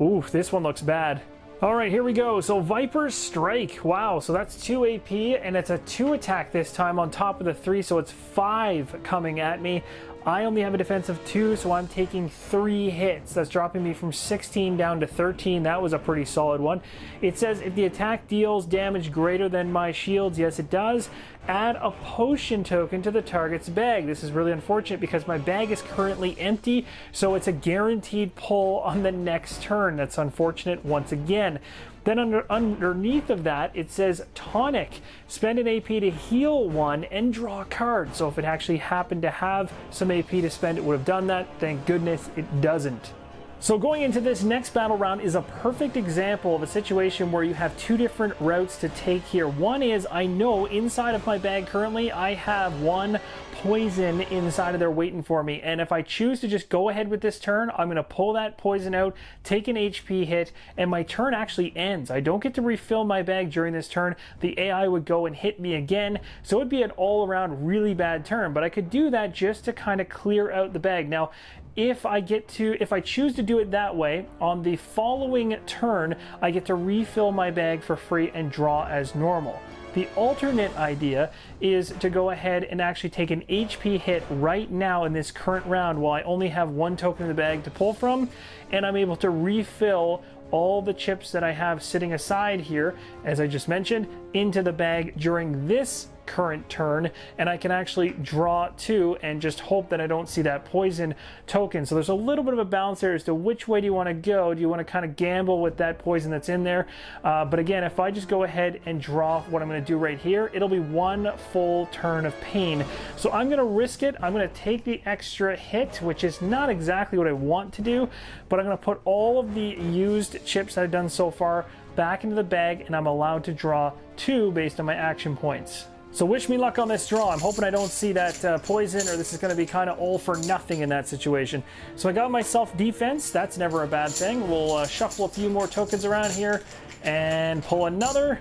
Ooh, this one looks bad. All right, here we go. So Viper's Strike. Wow, so that's 2 AP, and it's a 2 attack this time on top of the 3, so it's 5 coming at me. I only have a defense of 2, so I'm taking 3 hits. That's dropping me from 16 down to 13. That was a pretty solid one. It says if the attack deals damage greater than my shields, yes it does, add a potion token to the target's bag. This is really unfortunate because my bag is currently empty, so it's a guaranteed pull on the next turn. That's unfortunate once again. Then underneath of that, it says tonic. Spend an AP to heal 1 and draw a card. So if it actually happened to have some AP to spend, it would have done that. Thank goodness it doesn't. So going into this next battle round is a perfect example of a situation where you have 2 different routes to take here. One is, I know inside of my bag currently I have 1 poison inside of there waiting for me, and if I choose to just go ahead with this turn, I'm going to pull that poison out, take an HP hit, and my turn actually ends. I don't get to refill my bag during this turn. The AI would go and hit me again, so it'd be an all-around really bad turn, but I could do that just to kind of clear out the bag. Now, if I choose to do it that way, on the following turn, I get to refill my bag for free and draw as normal. The alternate idea is to go ahead and actually take an HP hit right now in this current round while I only have 1 token in the bag to pull from, and I'm able to refill all the chips that I have sitting aside here, as I just mentioned, into the bag during this current turn, and I can actually draw 2 and just hope that I don't see that poison token. So there's a little bit of a balance there as to which way do you want to go. Do you want to kind of gamble with that poison that's in there? But again, if I just go ahead and draw what I'm going to do right here, it'll be 1 full turn of pain. So I'm going to risk it. I'm going to take the extra hit, which is not exactly what I want to do, but I'm going to put all of the used chips that I've done so far back into the bag, and I'm allowed to draw 2 based on my action points. So wish me luck on this draw. I'm hoping I don't see that poison, or this is going to be kind of all for nothing in that situation. So I got myself defense. That's never a bad thing. We'll shuffle a few more tokens around here and pull another,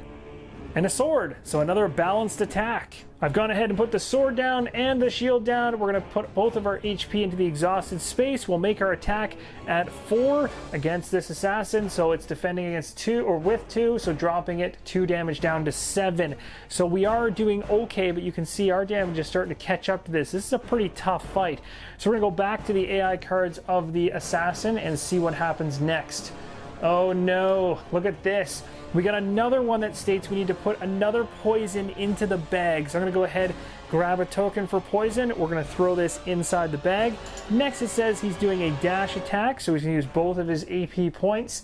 and a sword. So another balanced attack. I've gone ahead and put the sword down and the shield down. We're going to put both of our HP into the exhausted space. We'll make our attack at 4 against this assassin. So it's defending against 2, or with 2, so dropping it 2 damage down to 7. So we are doing okay, but you can see our damage is starting to catch up to this. This is a pretty tough fight. So we're going to go back to the AI cards of the assassin and see what happens next. Oh no, look at this. We got another one that states we need to put another poison into the bag. So I'm going to go ahead, grab a token for poison. We're going to throw this inside the bag. Next it says he's doing a dash attack, so he's going to use both of his AP points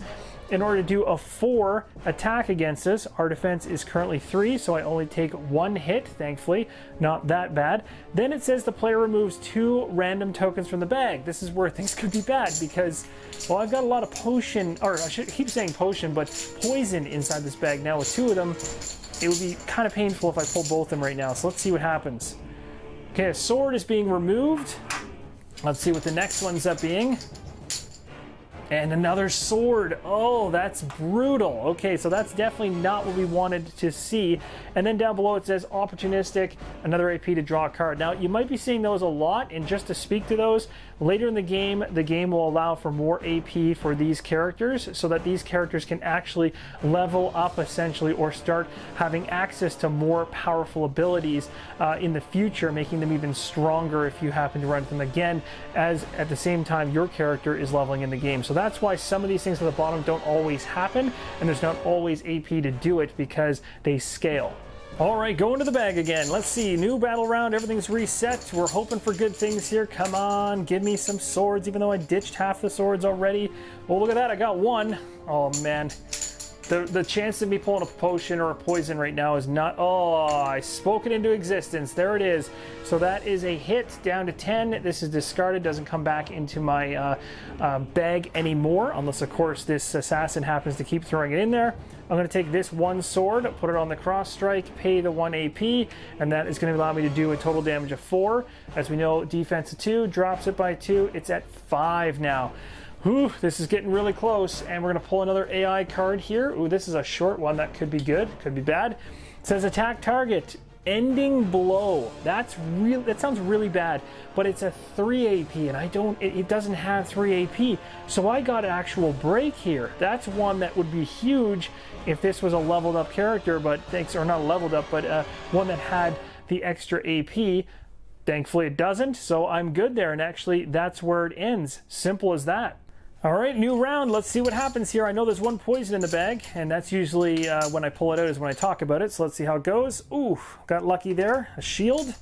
in order to do a 4 attack against us. Our defense is currently 3, so I only take 1 hit, thankfully. Not that bad. Then it says the player removes 2 random tokens from the bag. This is where things could be bad because, well, I've got a lot of potion, or I should keep saying potion, but poison inside this bag. Now with 2 of them, it would be kind of painful if I pulled both of them right now. So let's see what happens. Okay, a sword is being removed. Let's see what the next one's up being. And another sword. Oh, that's brutal. Okay, so that's definitely not what we wanted to see. And then down below it says opportunistic, another AP to draw a card. Now, you might be seeing those a lot, and just to speak to those, later in the game will allow for more AP for these characters so that these characters can actually level up essentially, or start having access to more powerful abilities in the future, making them even stronger if you happen to run them again, as at the same time your character is leveling in the game. So that's why some of these things at the bottom don't always happen, and there's not always AP to do it because they scale. All right, going to the bag again. Let's see, new battle round, everything's reset. We're hoping for good things here. Come on, give me some swords, even though I ditched half the swords already. Oh, look at that, I got one. Oh man, the chance of me pulling a potion or a poison right now is not, oh, I spoke it into existence. There it is. So that is a hit, down to 10. This is discarded, doesn't come back into my bag anymore, unless of course this assassin happens to keep throwing it in there. I'm going to take this one sword, put it on the cross strike, pay the 1 AP, and that is going to allow me to do a total damage of 4. As we know, defense of 2, drops it by 2. It's at 5 now. Whew, this is getting really close, and we're going to pull another AI card here. Ooh, this is a short one. That could be good, could be bad. It says attack target, ending blow. That sounds really bad, but it's a 3 AP, and it doesn't have 3 AP, so I got actual break here. That's one that would be huge if this was a leveled up character, but or not leveled up, but one that had the extra AP. Thankfully it doesn't, so I'm good there, and actually that's where it ends. Simple as that. All right, new round. Let's see what happens here. I know there's one poison in the bag, and that's usually when I pull it out is when I talk about it. So let's see how it goes. Ooh, got lucky there. A shield.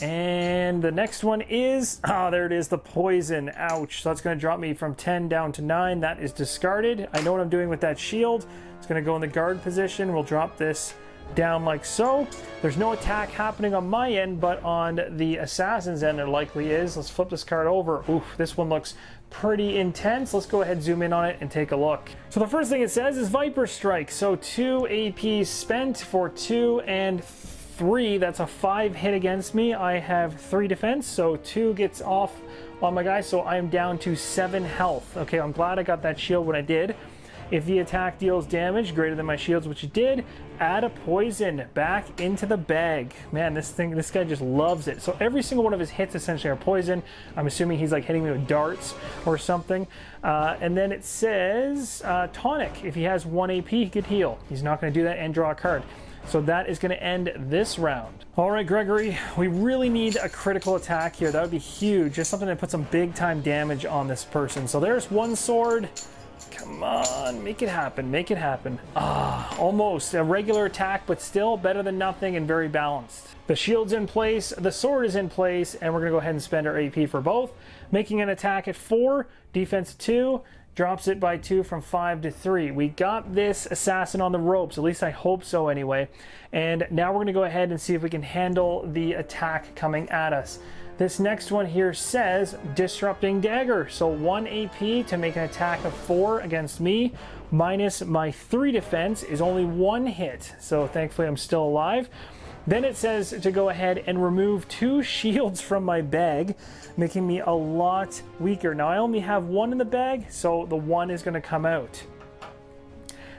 And the next one is, there it is, the poison. Ouch. So that's going to drop me from 10 down to 9. That is discarded. I know what I'm doing with that shield. It's going to go in the guard position. We'll drop this down like so. There's no attack happening on my end, but on the assassin's end there likely is. Let's flip this card over. Oof, this one looks pretty intense. Let's go ahead, zoom in on it, and take a look. So the first thing it says is Viper Strike. So 2 AP spent for 2 and 3. That's a 5 hit against me. I have 3 defense, so 2 gets off on my guy, so I'm down to 7 health. Okay, I'm glad I got that shield when I did. If the attack deals damage greater than my shields, which it did, add a poison back into the bag. Man, this guy just loves it. So every single one of his hits essentially are poison. I'm assuming he's like hitting me with darts or something. And then it says tonic. If he has 1 AP, he could heal. He's not going to do that and draw a card. So that is going to end this round. All right, Gregory, we really need a critical attack here. That would be huge. Just something to put some big time damage on this person. So there's one sword. Come on, make it happen, make it happen. Almost a regular attack, but still better than nothing and very balanced. The shield's in place, the sword is in place, and we're gonna go ahead and spend our AP for both. Making an attack at 4, defense 2, drops it by 2 from 5 to 3. We got this assassin on the ropes, at least I hope so anyway. And now we're gonna go ahead and see if we can handle the attack coming at us. This next one here says Disrupting Dagger. So 1 AP to make an attack of 4 against me, minus my 3 defense is only 1 hit. So thankfully I'm still alive. Then it says to go ahead and remove 2 shields from my bag, making me a lot weaker. Now I only have 1 in the bag, so the 1 is going to come out.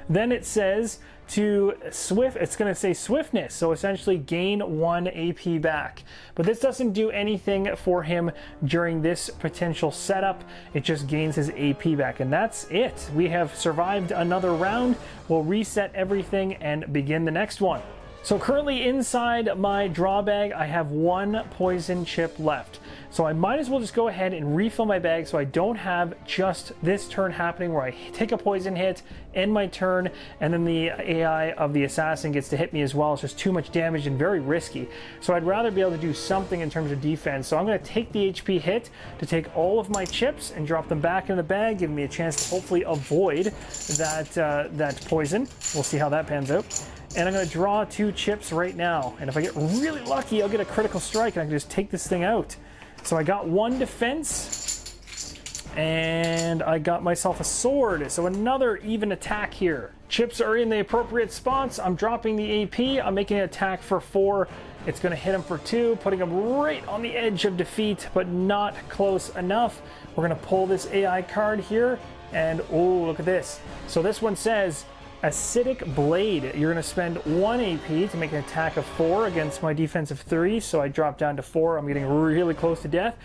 Then it says to it's going to say swiftness, so essentially gain 1 AP back. But this doesn't do anything for him during this potential setup. It just gains his AP back, and that's it. We have survived another round. We'll reset everything and begin the next one. So currently inside my draw bag, I have 1 poison chip left. So I might as well just go ahead and refill my bag so I don't have just this turn happening where I take a poison hit, end my turn, and then the AI of the assassin gets to hit me as well. It's just too much damage and very risky. So I'd rather be able to do something in terms of defense. So I'm going to take the HP hit to take all of my chips and drop them back in the bag, giving me a chance to hopefully avoid that poison. We'll see how that pans out. And I'm going to draw 2 chips right now. And if I get really lucky, I'll get a critical strike and I can just take this thing out. So I got 1 defense, and I got myself a sword. So another even attack here. Chips are in the appropriate spots. I'm dropping the AP. I'm making an attack for 4. It's going to hit him for 2, putting him right on the edge of defeat, but not close enough. We're going to pull this AI card here, and oh, look at this. So this one says, Acidic Blade. You're going to spend 1 AP to make an attack of 4 against my defensive 3, so I drop down to 4. I'm getting really close to death.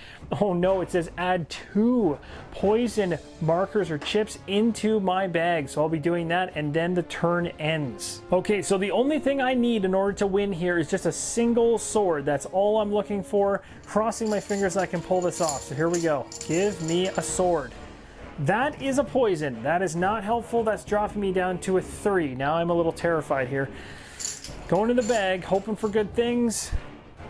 Oh no, it says add 2 poison markers or chips into my bag, so I'll be doing that, and then the turn ends. Okay, so the only thing I need in order to win here is just a single sword. That's all I'm looking for. Crossing my fingers I can pull this off. So here we go. Give me a sword. That is a poison. That is not helpful. That's dropping me down to a 3. Now I'm a little terrified here. Going to the bag, hoping for good things.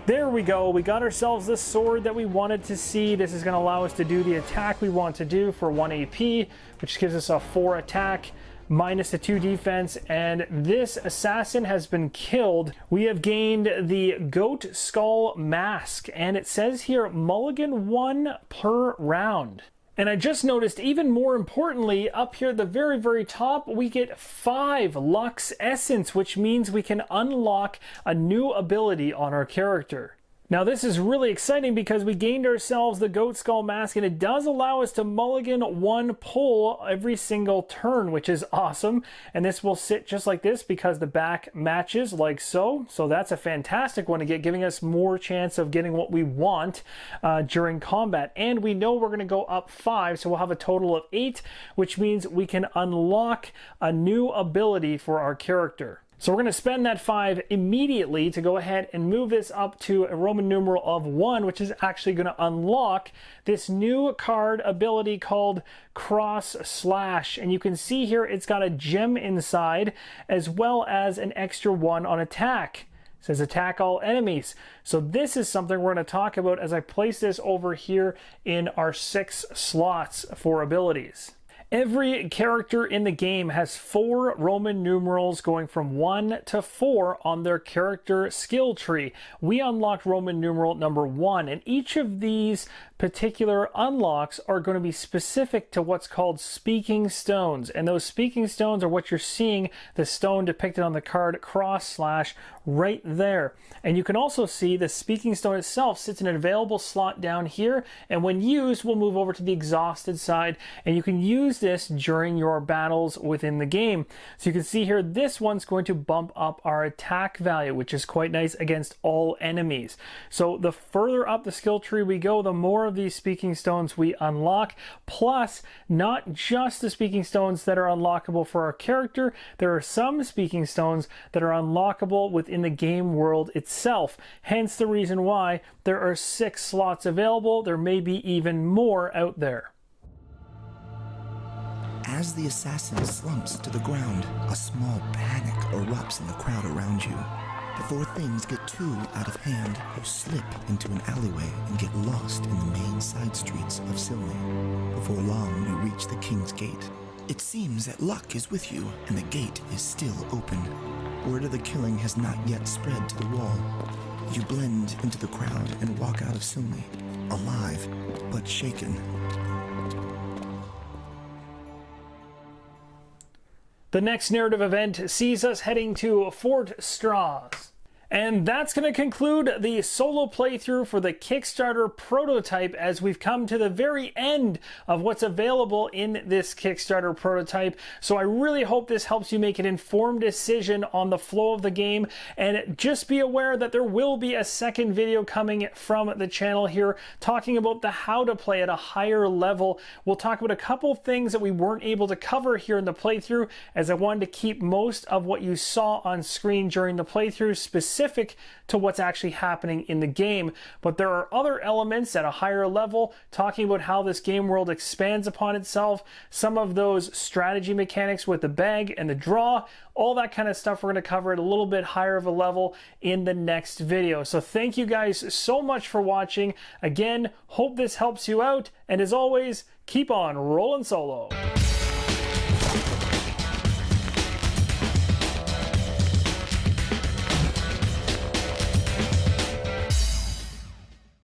There we go. We got ourselves this sword that we wanted to see. This is going to allow us to do the attack we want to do for 1 AP, which gives us a 4 attack, minus the 2 defense, and this assassin has been killed. We have gained the Goat Skull Mask, and it says here, mulligan 1 per round. And I just noticed, even more importantly, up here at the very top, we get 5 Lux Essence, which means we can unlock a new ability on our character. Now this is really exciting because we gained ourselves the Goat Skull Mask, and it does allow us to mulligan 1 pull every single turn, which is awesome. And this will sit just like this because the back matches like so. So that's a fantastic one to get, giving us more chance of getting what we want during combat. And we know we're going to go up 5, so we'll have a total of 8, which means we can unlock a new ability for our character. So we're going to spend that 5 immediately to go ahead and move this up to a Roman numeral of 1, which is actually going to unlock this new card ability called Cross Slash. And you can see here it's got a gem inside as well as an extra 1 on attack. It says attack all enemies. So this is something we're going to talk about as I place this over here in our 6 slots for abilities. Every character in the game has 4 Roman numerals going from 1 to 4 on their character skill tree. We unlocked Roman numeral number 1, and each of these particular unlocks are going to be specific to what's called speaking stones. And those speaking stones are what you're seeing, the stone depicted on the card Cross Slash right there. And you can also see the speaking stone itself sits in an available slot down here, and when used will move over to the exhausted side, and you can use this during your battles within the game. So you can see here this one's going to bump up our attack value, which is quite nice against all enemies. So the further up the skill tree we go, the more of these speaking stones we unlock. Plus, not just the speaking stones that are unlockable for our character, there are some speaking stones that are unlockable within the game world itself. Hence the reason why there are 6 slots available. There may be even more out there. As the assassin slumps to the ground, a small panic erupts in the crowd around you. Before things get too out of hand, you slip into an alleyway and get lost in the main side streets of Silney. Before long, you reach the King's Gate. It seems that luck is with you, and the gate is still open. Word of the killing has not yet spread to the wall. You blend into the crowd and walk out of Silney, alive but shaken. The next narrative event sees us heading to Fort Straws. And that's going to conclude the solo playthrough for the Kickstarter prototype, as we've come to the very end of what's available in this Kickstarter prototype. So I really hope this helps you make an informed decision on the flow of the game, and just be aware that there will be a second video coming from the channel here talking about the how to play at a higher level. We'll talk about a couple things that we weren't able to cover here in the playthrough, as I wanted to keep most of what you saw on screen during the playthrough specific to what's actually happening in the game. But there are other elements at a higher level, talking about how this game world expands upon itself, some of those strategy mechanics with the bag and the draw, all that kind of stuff we're going to cover at a little bit higher of a level in the next video. So thank you guys so much for watching. Again, hope this helps you out, and as always, keep on rolling solo.